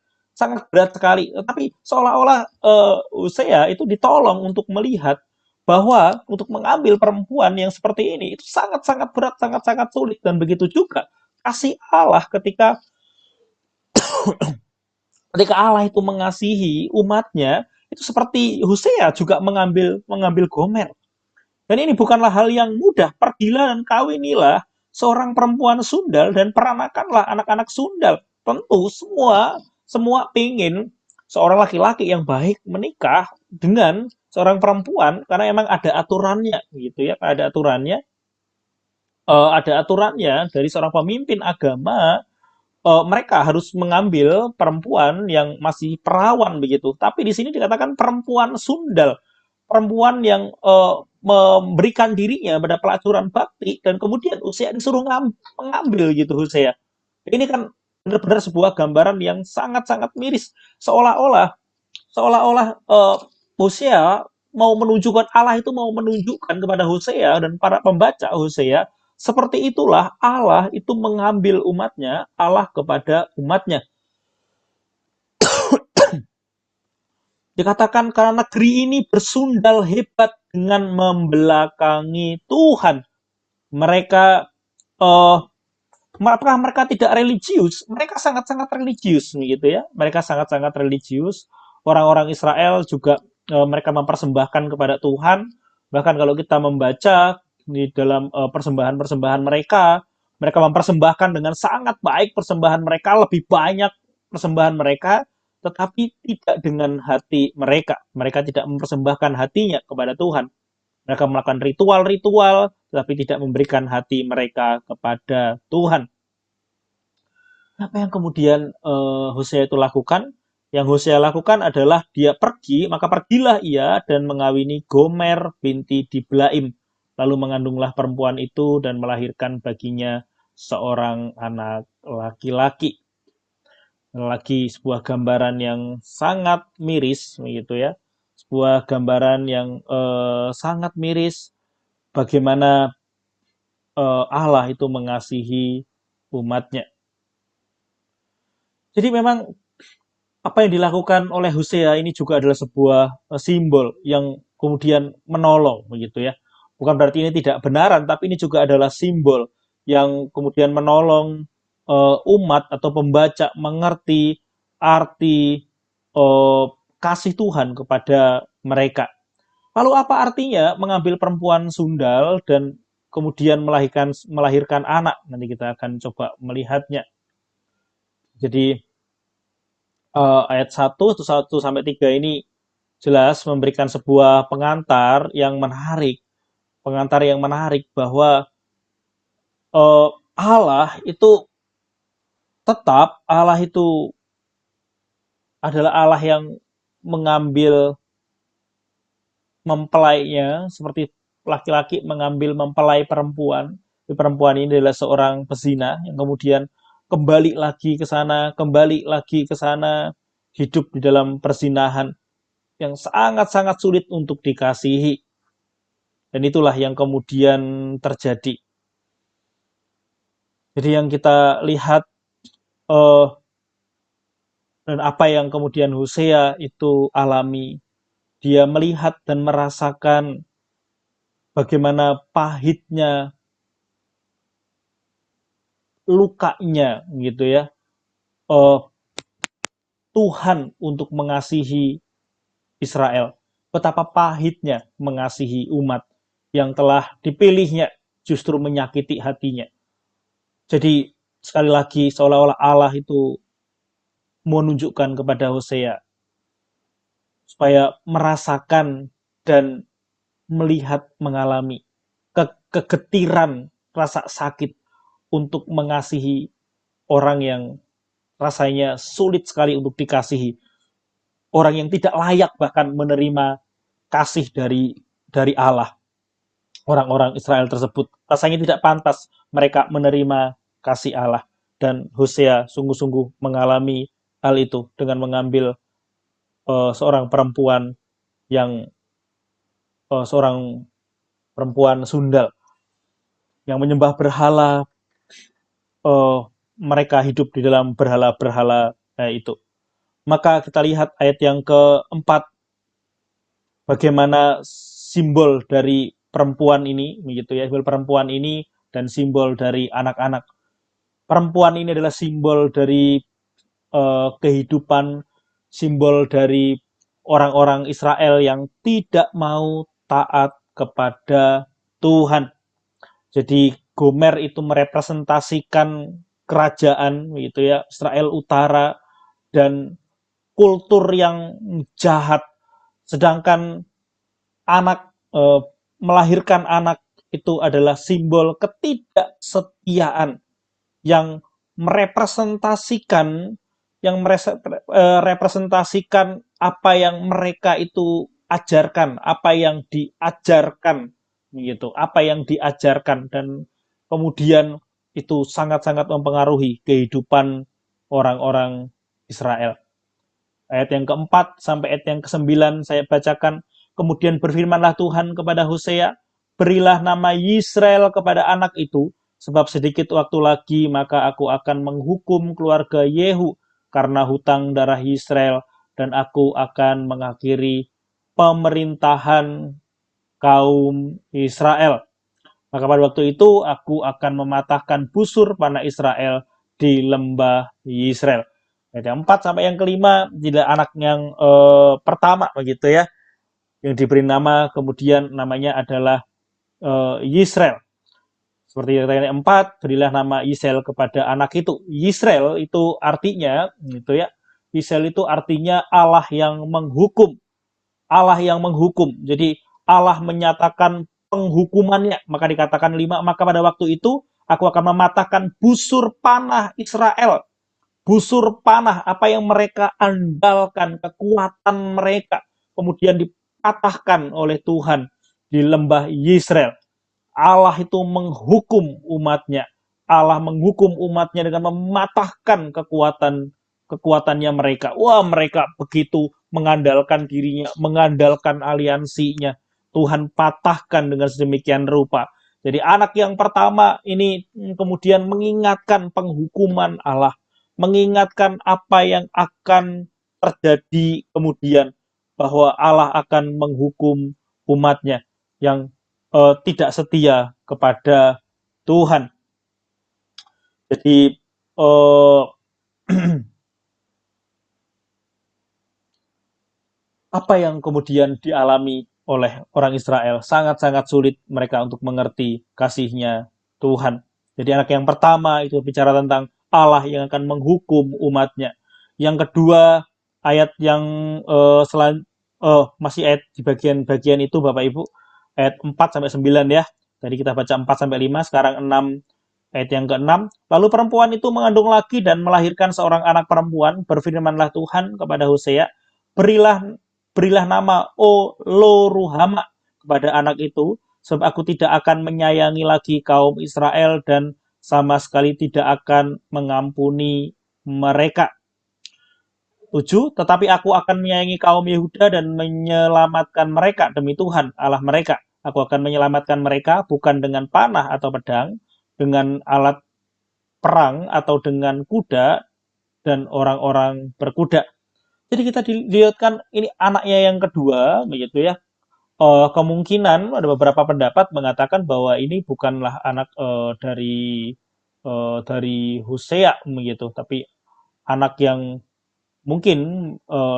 sekali. Tapi seolah-olah Hosea itu ditolong untuk melihat bahwa untuk mengambil perempuan yang seperti ini itu sangat-sangat berat, sangat-sangat sulit, dan begitu juga kasih Allah ketika ketika Allah itu mengasihi umatnya itu seperti Hosea juga mengambil Gomer. Dan ini bukanlah hal yang mudah. Pergilah dan kawinilah seorang perempuan sundal dan peranakanlah anak-anak sundal. Tentu semua ingin seorang laki-laki yang baik menikah dengan seorang perempuan karena emang ada aturannya gitu ya, ada aturannya dari seorang pemimpin agama. Mereka harus mengambil perempuan yang masih perawan begitu. Tapi di sini dikatakan perempuan sundal, perempuan yang memberikan dirinya pada pelacuran bakti, dan kemudian Hosea disuruh mengambil gitu Hosea. Ini kan benar-benar sebuah gambaran yang sangat-sangat miris, seolah-olah Hosea mau menunjukkan, Allah itu mau menunjukkan kepada Hosea dan para pembaca Hosea, seperti itulah Allah itu mengambil umatnya, Allah kepada umatnya. Dikatakan karena negeri ini bersundal hebat dengan membelakangi Tuhan. Mereka eh apakah mereka tidak religius? Mereka sangat-sangat religius gitu ya. Mereka sangat-sangat religius. Orang-orang Israel juga mereka mempersembahkan kepada Tuhan. Bahkan kalau kita membaca di dalam persembahan-persembahan mereka, mereka mempersembahkan dengan sangat baik persembahan mereka, lebih banyak persembahan mereka, tetapi tidak dengan hati mereka. Mereka tidak mempersembahkan hatinya kepada Tuhan. Mereka melakukan ritual-ritual, tetapi tidak memberikan hati mereka kepada Tuhan. Apa yang kemudian Hosea itu lakukan? Yang Hosea lakukan adalah dia pergi, maka pergilah ia dan mengawini Gomer binti Diblaim. Lalu mengandunglah perempuan itu dan melahirkan baginya seorang anak laki-laki. Lagi sebuah gambaran yang sangat miris, begitu ya. Sebuah gambaran yang sangat miris bagaimana Allah itu mengasihi umatnya. Jadi memang apa yang dilakukan oleh Hosea ini juga adalah sebuah simbol yang kemudian menolong begitu ya. Bukan berarti ini tidak benaran, tapi ini juga adalah simbol yang kemudian menolong umat atau pembaca mengerti arti kasih Tuhan kepada mereka. Lalu apa artinya mengambil perempuan sundal dan kemudian melahirkan anak? Nanti kita akan coba melihatnya. Jadi ayat 1 sampai 3 ini jelas memberikan sebuah pengantar yang menarik bahwa Allah itu Allah itu adalah Allah yang mengambil mempelainya, seperti laki-laki mengambil mempelai perempuan. Perempuan ini adalah seorang pezina yang kemudian kembali lagi ke sana, kembali lagi ke sana, hidup di dalam perzinahan yang sangat-sangat sulit untuk dikasihi. Dan itulah yang kemudian terjadi. Jadi yang kita lihat eh, dan apa yang kemudian Hosea itu alami, dia melihat dan merasakan bagaimana pahitnya, lukanya gitu ya, eh, Tuhan untuk mengasihi Israel. Betapa pahitnya mengasihi umat yang telah dipilihnya justru menyakiti hatinya. Jadi sekali lagi seolah-olah Allah itu menunjukkan kepada Hosea supaya merasakan dan melihat, mengalami kegetiran rasa sakit untuk mengasihi orang yang rasanya sulit sekali untuk dikasihi, orang yang tidak layak bahkan menerima kasih dari Allah. Orang-orang Israel tersebut rasanya tidak pantas mereka menerima kasih Allah, dan Hosea sungguh-sungguh mengalami hal itu dengan mengambil seorang perempuan yang seorang perempuan sundal yang menyembah berhala, eh, mereka hidup di dalam berhala-berhala itu. Maka kita lihat ayat yang keempat, bagaimana simbol dari perempuan ini, begitu ya, simbol perempuan ini dan simbol dari anak-anak. Perempuan ini adalah simbol dari kehidupan, simbol dari orang-orang Israel yang tidak mau taat kepada Tuhan. Jadi Gomer itu merepresentasikan kerajaan gitu ya, Israel Utara dan kultur yang jahat. Sedangkan anak melahirkan anak itu adalah simbol ketidaksetiaan yang merepresentasikan representasikan apa yang mereka itu ajarkan, apa yang diajarkan gitu, apa yang diajarkan, dan kemudian itu sangat-sangat mempengaruhi kehidupan orang-orang Israel. Ayat yang keempat sampai ayat yang kesembilan saya bacakan. Kemudian berfirmanlah Tuhan kepada Hosea, berilah nama Yisrael kepada anak itu, sebab sedikit waktu lagi maka aku akan menghukum keluarga Yehu karena hutang darah Yisrael, dan aku akan mengakhiri pemerintahan kaum Israel. Maka pada waktu itu aku akan mematahkan busur panah Israel di lembah Yisrael. Ayat yang 4 sampai yang kelima, tidak anak yang pertama begitu ya, yang diberi nama kemudian namanya adalah Yisrael. Seperti ayat 4, berilah nama Yisrael kepada anak itu. Yisrael itu artinya gitu ya. Yisrael itu artinya Allah yang menghukum. Allah yang menghukum. Jadi Allah menyatakan penghukumannya. Maka dikatakan 5, maka pada waktu itu aku akan mematahkan busur panah Israel. Busur panah, apa yang mereka andalkan, kekuatan mereka, kemudian dipatahkan oleh Tuhan di lembah Yisrael. Allah itu menghukum umatnya. Allah menghukum umatnya dengan mematahkan kekuatannya mereka. Wah, mereka begitu mengandalkan dirinya, mengandalkan aliansinya. Tuhan patahkan dengan sedemikian rupa. Jadi anak yang pertama ini kemudian mengingatkan penghukuman Allah, mengingatkan apa yang akan terjadi kemudian, bahwa Allah akan menghukum umatnya yang tidak setia kepada Tuhan. Jadi apa yang kemudian dialami oleh orang Israel, sangat-sangat sulit mereka untuk mengerti kasihnya Tuhan. Jadi anak yang pertama itu bicara tentang Allah yang akan menghukum umatnya. Yang kedua, ayat yang masih ayat di bagian-bagian itu Bapak Ibu, ayat 4 sampai 9 ya. Tadi kita baca 4 sampai 5, sekarang 6, ayat yang ke-6. Lalu perempuan itu mengandung laki dan melahirkan seorang anak perempuan. Berfirmanlah Tuhan kepada Hosea, berilah berilah nama lo ruhama kepada anak itu, sebab aku tidak akan menyayangi lagi kaum Israel dan sama sekali tidak akan mengampuni mereka. 7. Tetapi aku akan menyayangi kaum Yehuda dan menyelamatkan mereka demi Tuhan Allah mereka. Aku akan menyelamatkan mereka bukan dengan panah atau pedang, dengan alat perang atau dengan kuda dan orang-orang berkuda. Jadi kita dilihatkan ini anaknya yang kedua, begitu ya. Kemungkinan ada beberapa pendapat mengatakan bahwa ini bukanlah anak dari Hosea begitu, tapi anak yang mungkin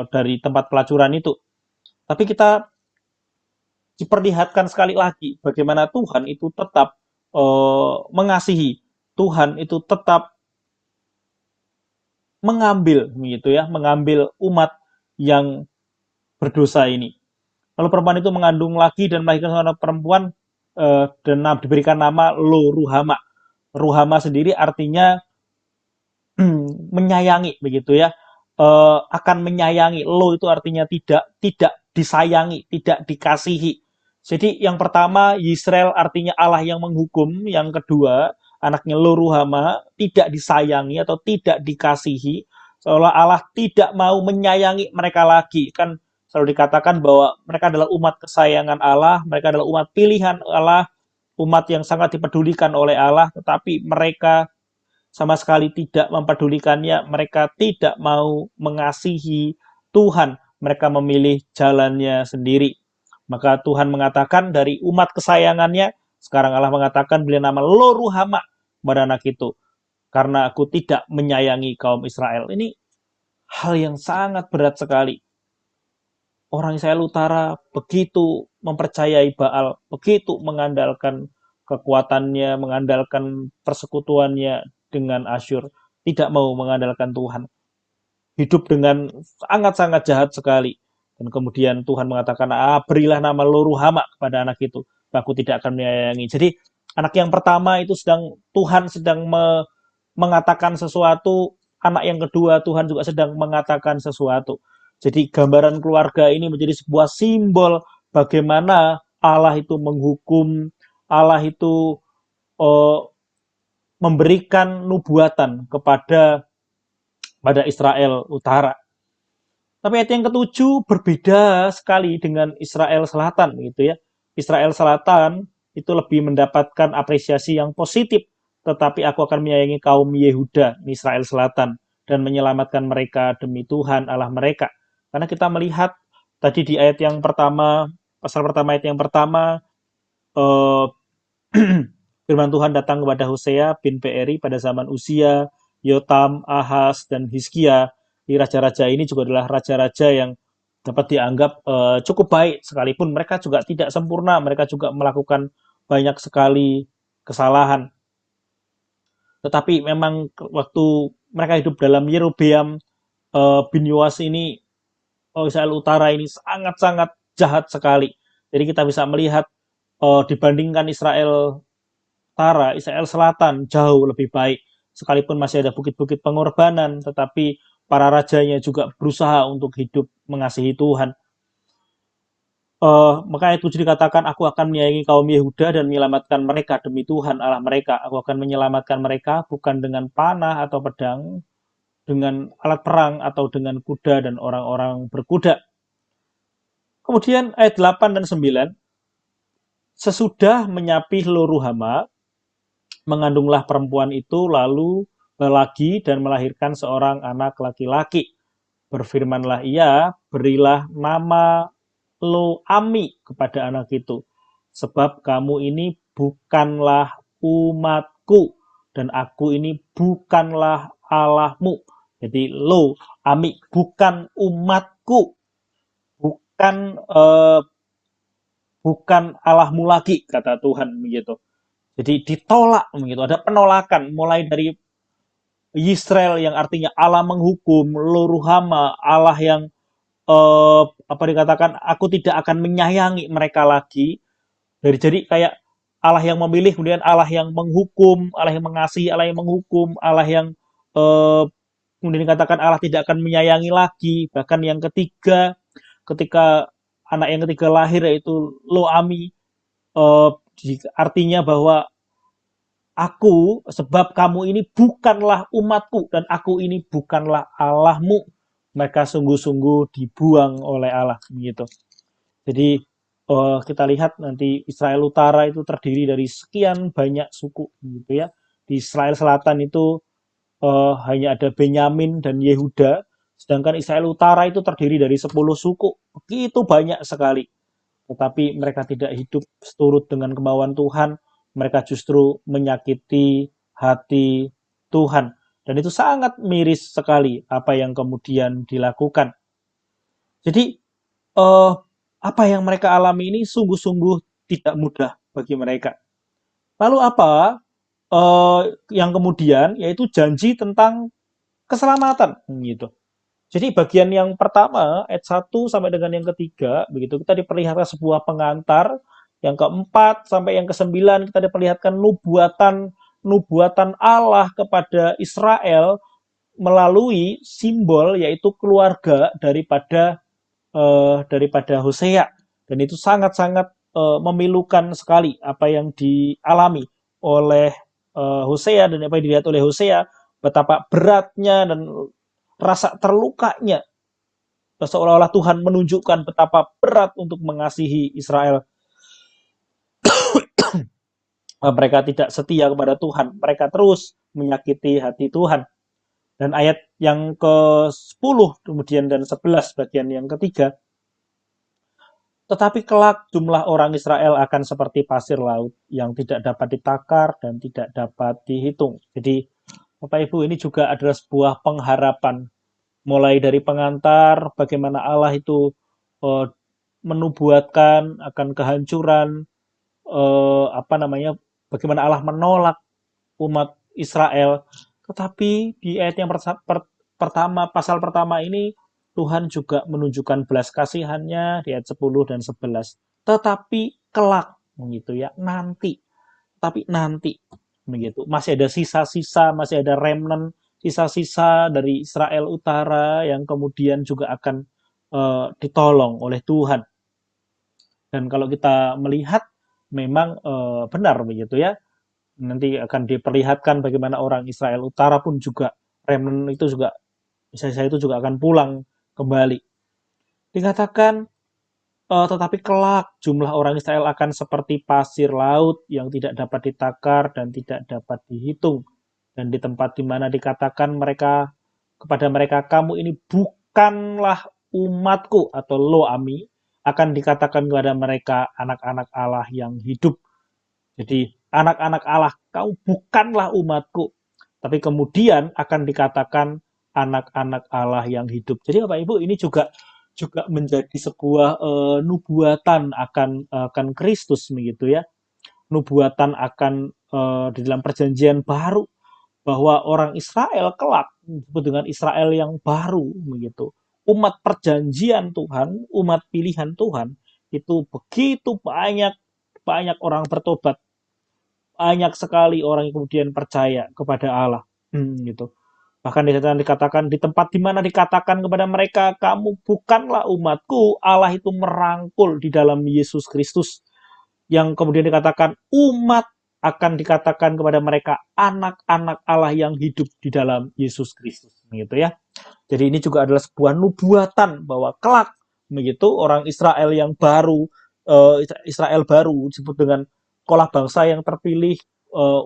dari tempat pelacuran itu. Tapi kita diperlihatkan sekali lagi bagaimana Tuhan itu tetap mengasihi, Tuhan itu tetap mengambil begitu ya, mengambil umat yang berdosa ini. Lalu perempuan itu mengandung lagi dan melahirkan seorang perempuan dan diberikan nama Lo Ruhama. Ruhama sendiri artinya menyayangi begitu ya. Akan menyayangi. Lo itu artinya tidak disayangi, tidak dikasihi. Jadi yang pertama Yisrael artinya Allah yang menghukum, yang kedua anaknya Lo Ruhama tidak disayangi atau tidak dikasihi, seolah Allah tidak mau menyayangi mereka lagi. Kan selalu dikatakan bahwa mereka adalah umat kesayangan Allah, mereka adalah umat pilihan Allah, umat yang sangat dipedulikan oleh Allah, tetapi mereka sama sekali tidak mempedulikannya, mereka tidak mau mengasihi Tuhan, mereka memilih jalannya sendiri. Maka Tuhan mengatakan dari umat kesayangannya, sekarang Allah mengatakan beli nama Lo Ruhama pada anak itu, karena aku tidak menyayangi kaum Israel. Ini hal yang sangat berat sekali. Orang Israel Utara begitu mempercayai Baal, begitu mengandalkan kekuatannya, mengandalkan persekutuannya dengan Asyur, tidak mau mengandalkan Tuhan. Hidup dengan sangat-sangat jahat sekali. Dan kemudian Tuhan mengatakan, berilah nama Lo Ruhama kepada anak itu. Aku tidak akan menyayangi. Jadi anak yang pertama itu Tuhan sedang mengatakan sesuatu. Anak yang kedua Tuhan juga sedang mengatakan sesuatu. Jadi gambaran keluarga ini menjadi sebuah simbol bagaimana Allah itu menghukum, Allah itu memberikan nubuatan kepada Israel Utara. Tapi ayat yang ketujuh berbeda sekali dengan Israel Selatan, gitu ya. Israel Selatan itu lebih mendapatkan apresiasi yang positif, tetapi aku akan menyayangi kaum Yehuda, Israel Selatan, dan menyelamatkan mereka demi Tuhan Allah mereka. Karena kita melihat tadi di ayat yang pertama, pasal pertama ayat yang pertama, firman Tuhan datang kepada Hosea bin Beeri pada zaman Uzia, Yotam, Ahaz, dan Hizkia. Di raja-raja ini juga adalah raja-raja yang dapat dianggap cukup baik, sekalipun mereka juga tidak sempurna, mereka juga melakukan banyak sekali kesalahan. Tetapi memang waktu mereka hidup dalam Yerobeam bin Yoas ini, Israel Utara ini sangat-sangat jahat sekali. Jadi kita bisa melihat dibandingkan Israel Utara, Israel Selatan jauh lebih baik. Sekalipun masih ada bukit-bukit pengorbanan, tetapi para rajanya juga berusaha untuk hidup mengasihi Tuhan. Maka ayat 7 dikatakan, aku akan menyayangi kaum Yehuda dan menyelamatkan mereka demi Tuhan Allah mereka. Aku akan menyelamatkan mereka bukan dengan panah atau pedang, dengan alat perang atau dengan kuda dan orang-orang berkuda. Kemudian ayat 8 dan 9, sesudah menyapih Lo Ruhama, mengandunglah perempuan itu lalu lelaki dan melahirkan seorang anak laki-laki. Berfirmanlah ia, berilah nama Lo Ami kepada anak itu, sebab kamu ini bukanlah umatku dan aku ini bukanlah Allahmu. Jadi Lo Ami, bukan umatku, bukan Allahmu lagi, kata Tuhan begitu. Jadi ditolak begitu, ada penolakan mulai dari Yisrael yang artinya Allah menghukum, Lo Ruhama, Allah yang apa dikatakan, aku tidak akan menyayangi mereka lagi. Jadi kayak Allah yang memilih, kemudian Allah yang menghukum, Allah yang mengasihi, Allah yang menghukum, Allah yang kemudian dikatakan Allah tidak akan menyayangi lagi. Bahkan yang ketiga, ketika anak yang ketiga lahir yaitu Lo-ami, eh, artinya bahwa aku, sebab kamu ini bukanlah umatku dan aku ini bukanlah Allahmu. Mereka sungguh-sungguh dibuang oleh Allah, begitu. Jadi kita lihat nanti Israel Utara itu terdiri dari sekian banyak suku, gitu ya. Di Israel Selatan itu hanya ada Benyamin dan Yehuda, sedangkan Israel Utara itu terdiri dari 10 suku. Begitu banyak sekali. Tetapi mereka tidak hidup seturut dengan kemauan Tuhan, mereka justru menyakiti hati Tuhan. Dan itu sangat miris sekali apa yang kemudian dilakukan. Jadi, eh, apa yang mereka alami ini sungguh-sungguh tidak mudah bagi mereka. Lalu apa yang kemudian, yaitu janji tentang keselamatan, gitu. Jadi bagian yang pertama, ayat 1 sampai dengan yang ketiga, begitu kita diperlihatkan sebuah pengantar. Yang keempat sampai yang kesembilan kita diperlihatkan nubuatan Allah kepada Israel melalui simbol yaitu keluarga daripada Hosea. Dan itu sangat-sangat memilukan sekali apa yang dialami oleh Hosea dan apa yang dilihat oleh Hosea, betapa beratnya dan rasa terlukanya, seolah-olah Tuhan menunjukkan betapa berat untuk mengasihi Israel. Mereka tidak setia kepada Tuhan, mereka terus menyakiti hati Tuhan. Dan ayat yang ke-10 kemudian dan 11 bagian yang ketiga, tetapi kelak jumlah orang Israel akan seperti pasir laut yang tidak dapat ditakar dan tidak dapat dihitung. Jadi Bapak Ibu, ini juga adalah sebuah pengharapan, mulai dari pengantar bagaimana Allah itu eh, menubuatkan akan kehancuran, bagaimana Allah menolak umat Israel. Tetapi di ayat yang pertama, pasal pertama ini, Tuhan juga menunjukkan belas kasihannya di ayat 10 dan 11. Tetapi kelak, begitu ya, nanti. Tapi nanti, begitu. Masih ada sisa-sisa, masih ada remnant, sisa-sisa dari Israel Utara yang kemudian juga akan ditolong oleh Tuhan. Dan kalau kita melihat, memang benar begitu ya, nanti akan diperlihatkan bagaimana orang Israel Utara pun juga, remnant itu juga, sisa itu juga akan pulang kembali. Dikatakan, tetapi kelak jumlah orang Israel akan seperti pasir laut yang tidak dapat ditakar dan tidak dapat dihitung. Dan di tempat di mana dikatakan kepada mereka, kamu ini bukanlah umatku atau Lo-ami, akan dikatakan kepada mereka anak-anak Allah yang hidup. Jadi anak-anak Allah, kau bukanlah umatku. Tapi kemudian akan dikatakan anak-anak Allah yang hidup. Jadi Bapak Ibu, ini juga menjadi sebuah nubuatan akan Kristus, begitu ya. Nubuatan akan di dalam perjanjian baru, bahwa orang Israel kelak disebut dengan Israel yang baru, begitu. Umat perjanjian Tuhan, umat pilihan Tuhan, itu begitu banyak banyak orang bertobat, banyak sekali orang yang kemudian percaya kepada Allah. Gitu. Bahkan dikatakan di tempat di mana dikatakan kepada mereka, kamu bukanlah umatku, Allah itu merangkul di dalam Yesus Kristus. Yang kemudian dikatakan umat, akan dikatakan kepada mereka anak-anak Allah yang hidup di dalam Yesus Kristus, begitu ya. Jadi ini juga adalah sebuah nubuatan bahwa kelak, begitu, orang Israel yang baru, Israel baru disebut dengan sekolah bangsa yang terpilih,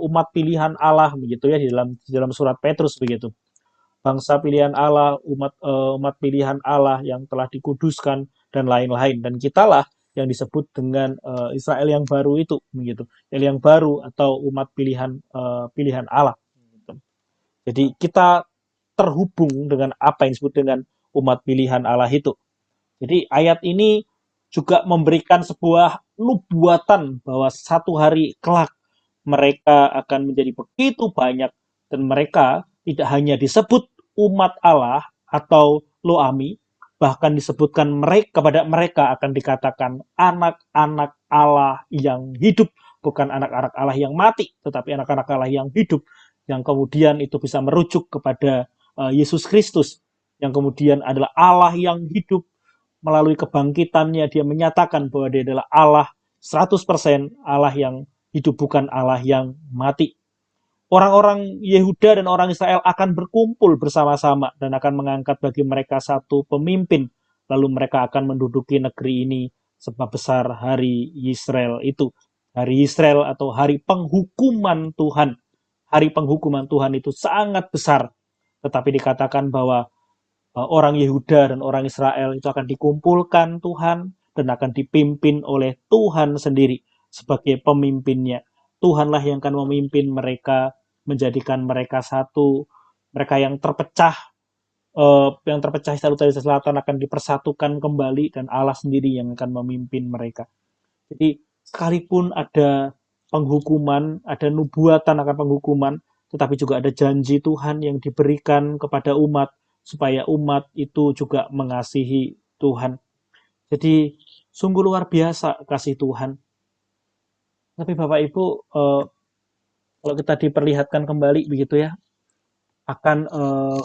umat pilihan Allah, begitu ya, di dalam surat Petrus, begitu. Bangsa pilihan Allah, umat pilihan Allah yang telah dikuduskan dan lain-lain. Dan kitalah yang disebut dengan Israel yang baru itu, begitu. Israel yang baru atau umat pilihan Allah. Gitu. Jadi kita terhubung dengan apa yang disebut dengan umat pilihan Allah itu. Jadi ayat ini juga memberikan sebuah nubuatan bahwa satu hari kelak mereka akan menjadi begitu banyak, dan mereka tidak hanya disebut umat Allah atau Lo-ami, bahkan disebutkan kepada mereka akan dikatakan anak-anak Allah yang hidup, bukan anak-anak Allah yang mati, tetapi anak-anak Allah yang hidup, yang kemudian itu bisa merujuk kepada Yesus Kristus, yang kemudian adalah Allah yang hidup, melalui kebangkitannya dia menyatakan bahwa dia adalah Allah 100%, Allah yang hidup, bukan Allah yang mati. Orang-orang Yehuda dan orang Israel akan berkumpul bersama-sama dan akan mengangkat bagi mereka satu pemimpin. Lalu mereka akan menduduki negeri ini sebab besar hari Israel itu. Hari Israel atau hari penghukuman Tuhan. Hari penghukuman Tuhan itu sangat besar. Tetapi dikatakan bahwa orang Yehuda dan orang Israel itu akan dikumpulkan Tuhan dan akan dipimpin oleh Tuhan sendiri sebagai pemimpinnya. Tuhanlah yang akan memimpin mereka, menjadikan mereka satu. Mereka yang terpecah selalu dari selatan akan dipersatukan kembali dan Allah sendiri yang akan memimpin mereka. Jadi sekalipun ada penghukuman, ada nubuatan akan penghukuman, tetapi juga ada janji Tuhan yang diberikan kepada umat supaya umat itu juga mengasihi Tuhan. Jadi sungguh luar biasa kasih Tuhan. Tapi Bapak Ibu, kalau kita diperlihatkan kembali begitu ya, akan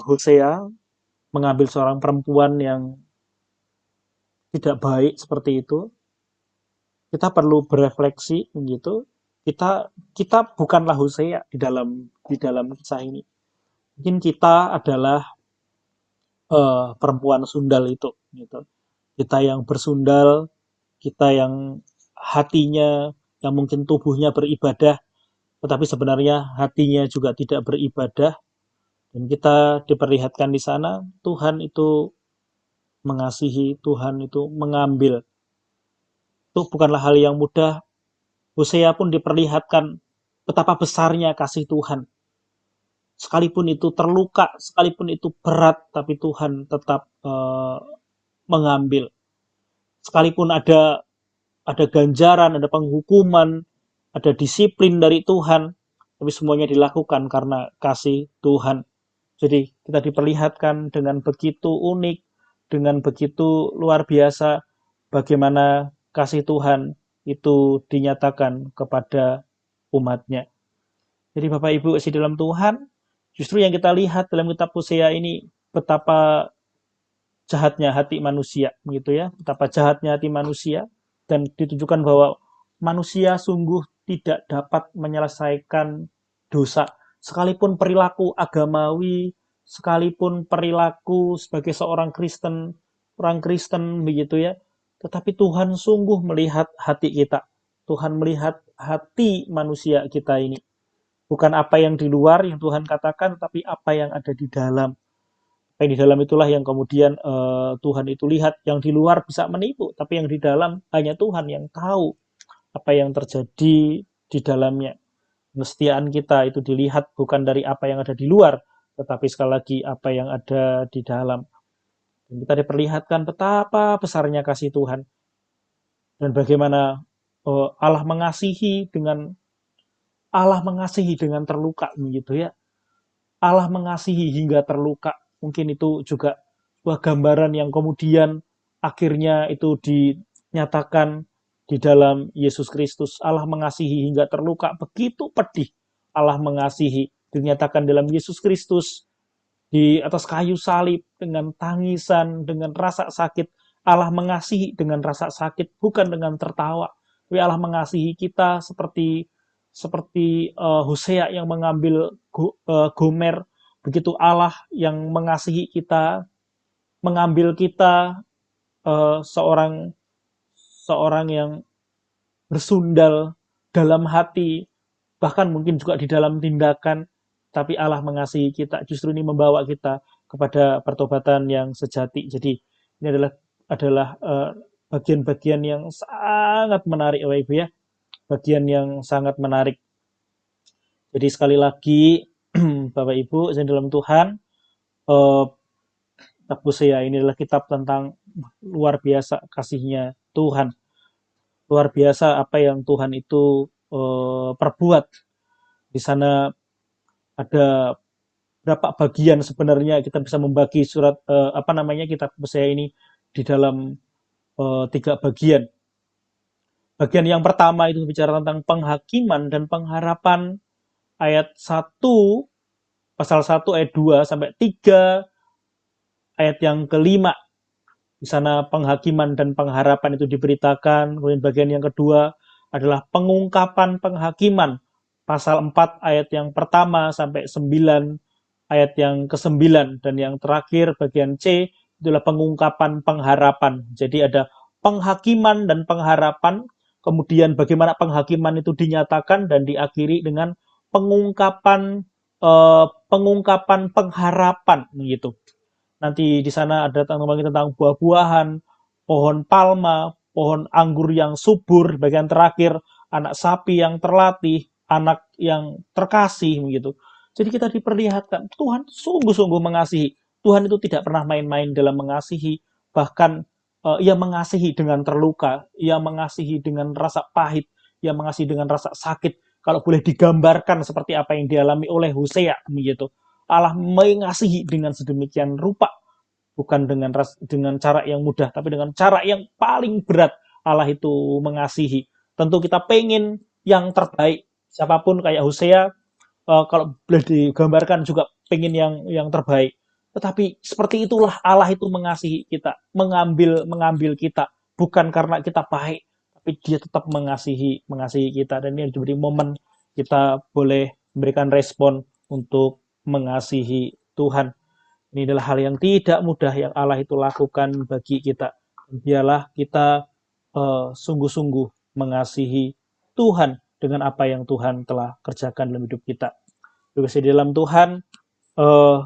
Hosea mengambil seorang perempuan yang tidak baik seperti itu, kita perlu berefleksi begitu. Kita bukanlah Hosea di dalam kisah ini. Mungkin kita adalah perempuan sundal itu, gitu. Kita yang bersundal, kita yang hatinya, yang mungkin tubuhnya beribadah, tetapi sebenarnya hatinya juga tidak beribadah. Dan kita diperlihatkan di sana, Tuhan itu mengasihi, Tuhan itu mengambil. Itu bukanlah hal yang mudah. Hosea pun diperlihatkan betapa besarnya kasih Tuhan. Sekalipun itu terluka, sekalipun itu berat, tapi Tuhan tetap mengambil. Sekalipun ada ganjaran, ada penghukuman, ada disiplin dari Tuhan, tapi semuanya dilakukan karena kasih Tuhan. Jadi kita diperlihatkan dengan begitu unik, dengan begitu luar biasa bagaimana kasih Tuhan itu dinyatakan kepada umatnya. Jadi Bapak Ibu di dalam Tuhan, justru yang kita lihat dalam kitab Hosea ini betapa jahatnya hati manusia, begitu ya, betapa jahatnya hati manusia, dan ditunjukkan bahwa manusia sungguh tidak dapat menyelesaikan dosa, sekalipun perilaku agamawi, sekalipun perilaku sebagai seorang Kristen, orang Kristen begitu ya, tetapi Tuhan sungguh melihat hati kita, Tuhan melihat hati manusia kita ini. Bukan apa yang di luar yang Tuhan katakan, tapi apa yang ada di dalam. Apa yang di dalam itulah yang kemudian Tuhan itu lihat. Yang di luar bisa menipu, tapi yang di dalam hanya Tuhan yang tahu apa yang terjadi di dalamnya. Kesetiaan kita itu dilihat bukan dari apa yang ada di luar, tetapi sekali lagi apa yang ada di dalam. Dan kita diperlihatkan betapa besarnya kasih Tuhan. Dan bagaimana Allah mengasihi dengan terluka begitu ya. Allah mengasihi hingga terluka. Mungkin itu juga sebuah gambaran yang kemudian akhirnya itu dinyatakan di dalam Yesus Kristus. Allah mengasihi hingga terluka, begitu pedih. Allah mengasihi dinyatakan dalam Yesus Kristus di atas kayu salib dengan tangisan, dengan rasa sakit. Allah mengasihi dengan rasa sakit, bukan dengan tertawa. Tapi Allah mengasihi kita seperti Hosea yang mengambil Gomer, begitu Allah yang mengasihi kita, mengambil kita seorang yang bersundal dalam hati, bahkan mungkin juga di dalam tindakan, tapi Allah mengasihi kita. Justru ini membawa kita kepada pertobatan yang sejati. Jadi ini adalah bagian-bagian yang sangat menarik, Bapak Ibu ya. Bagian yang sangat menarik. Jadi sekali lagi, Bapak Ibu, yang dalam Tuhan, kitab Hosea ini adalah kitab tentang luar biasa kasihnya Tuhan. Luar biasa apa yang Tuhan itu perbuat. Di sana ada berapa bagian sebenarnya kita bisa membagi surat kitab Hosea ini di dalam 3 bagian. Bagian yang pertama itu bicara tentang penghakiman dan pengharapan, ayat 1, pasal 1 ayat 2 sampai 3, ayat yang kelima Di sana penghakiman dan pengharapan itu diberitakan. Kemudian bagian yang kedua adalah pengungkapan penghakiman. Pasal 4 ayat yang pertama sampai 9 ayat yang ke-9. Dan yang terakhir bagian C itulah pengungkapan pengharapan. Jadi ada penghakiman dan pengharapan. Kemudian bagaimana penghakiman itu dinyatakan dan diakhiri dengan pengungkapan pengungkapan pengharapan gitu. Nanti di sana ada tentang buah-buahan, pohon palma, pohon anggur yang subur, bagian terakhir anak sapi yang terlatih, anak yang terkasih begitu. Jadi kita diperlihatkan Tuhan sungguh-sungguh mengasihi. Tuhan itu tidak pernah main-main dalam mengasihi, bahkan ia mengasihi dengan terluka, ia mengasihi dengan rasa pahit, ia mengasihi dengan rasa sakit. Kalau boleh digambarkan seperti apa yang dialami oleh Hosea begitu. Allah mengasihi dengan sedemikian rupa, bukan dengan cara yang mudah, tapi dengan cara yang paling berat. Allah itu mengasihi. Tentu kita pengen yang terbaik. Siapapun kayak Hosea, kalau boleh digambarkan juga pengen yang terbaik. Tetapi seperti itulah Allah itu mengasihi kita, mengambil kita, bukan karena kita baik, tapi Dia tetap mengasihi kita. Dan ini menjadi momen kita boleh memberikan respon untuk mengasihi Tuhan. Ini adalah hal yang tidak mudah yang Allah itu lakukan bagi kita. Biarlah kita sungguh-sungguh mengasihi Tuhan dengan apa yang Tuhan telah kerjakan dalam hidup kita. Juga di dalam Tuhan,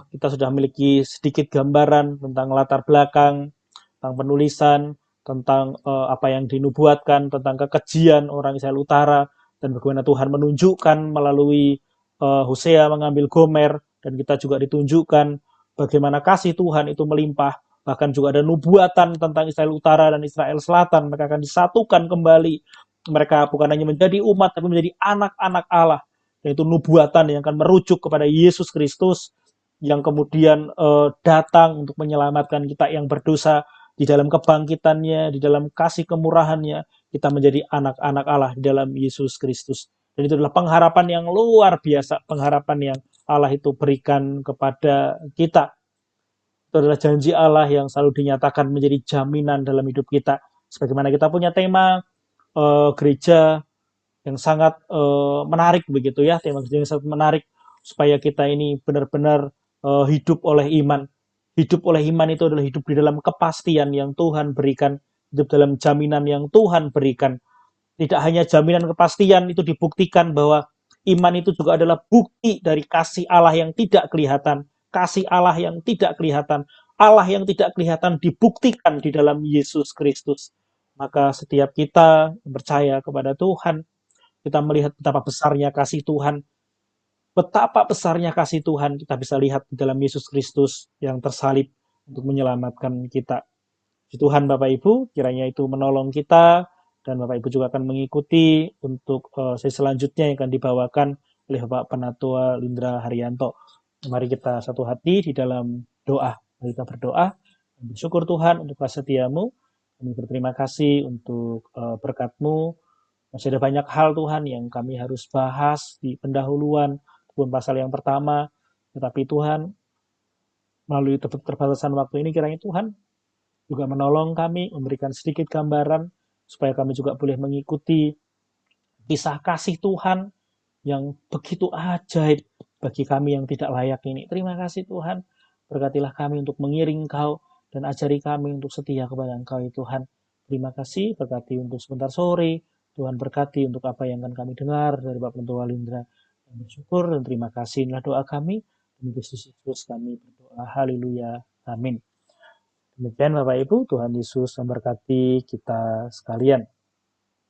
kita sudah memiliki sedikit gambaran tentang latar belakang, tentang penulisan, tentang apa yang dinubuatkan, tentang kekejian orang Israel Utara, dan bagaimana Tuhan menunjukkan melalui Hosea mengambil Gomer, dan kita juga ditunjukkan bagaimana kasih Tuhan itu melimpah. Bahkan juga ada nubuatan tentang Israel Utara dan Israel Selatan. Mereka akan disatukan kembali. Mereka bukan hanya menjadi umat, tapi menjadi anak-anak Allah. Yaitu nubuatan yang akan merujuk kepada Yesus Kristus yang kemudian datang untuk menyelamatkan kita yang berdosa. Di dalam kebangkitannya, di dalam kasih kemurahannya, kita menjadi anak-anak Allah di dalam Yesus Kristus. Dan itu adalah pengharapan yang luar biasa, pengharapan yang Allah itu berikan kepada kita. Itu adalah janji Allah yang selalu dinyatakan menjadi jaminan dalam hidup kita. Sebagaimana kita punya tema gereja yang sangat menarik begitu ya, tema gereja yang sangat menarik supaya kita ini benar-benar hidup oleh iman. Hidup oleh iman itu adalah hidup di dalam kepastian yang Tuhan berikan, hidup dalam jaminan yang Tuhan berikan. Tidak hanya jaminan kepastian itu dibuktikan bahwa iman itu juga adalah bukti dari kasih Allah yang tidak kelihatan. Kasih Allah yang tidak kelihatan. Allah yang tidak kelihatan dibuktikan di dalam Yesus Kristus. Maka setiap kita percaya kepada Tuhan, kita melihat betapa besarnya kasih Tuhan. Betapa besarnya kasih Tuhan kita bisa lihat di dalam Yesus Kristus yang tersalib untuk menyelamatkan kita. Tuhan Bapak Ibu, kiranya itu menolong kita, dan Bapak Ibu juga akan mengikuti untuk sesi selanjutnya yang akan dibawakan oleh Bapak Penatua Lindra Haryanto. Mari kita satu hati di dalam doa. Mari kita berdoa. Bersyukur Tuhan untuk kasih setiamu. Kami berterima kasih untuk berkat-Mu. Masih ada banyak hal Tuhan yang kami harus bahas di pendahuluan ataupun pasal yang pertama. Tetapi Tuhan, melalui keterbatasan waktu ini, kiranya Tuhan juga menolong kami, memberikan sedikit gambaran, supaya kami juga boleh mengikuti kisah kasih Tuhan yang begitu ajaib bagi kami yang tidak layak ini. Terima kasih Tuhan, berkatilah kami untuk mengiring Engkau, dan ajari kami untuk setia kepada Engkau ya Tuhan. Terima kasih, berkati untuk sebentar sore, Tuhan berkati untuk apa yang akan kami dengar dari Bapak Penatua Lindra. Bersyukur dan terima kasih, inilah doa kami, demi Kristus Yesus kami berdoa, haleluya, amin. Demikian Bapak Ibu, Tuhan Yesus memberkati kita sekalian.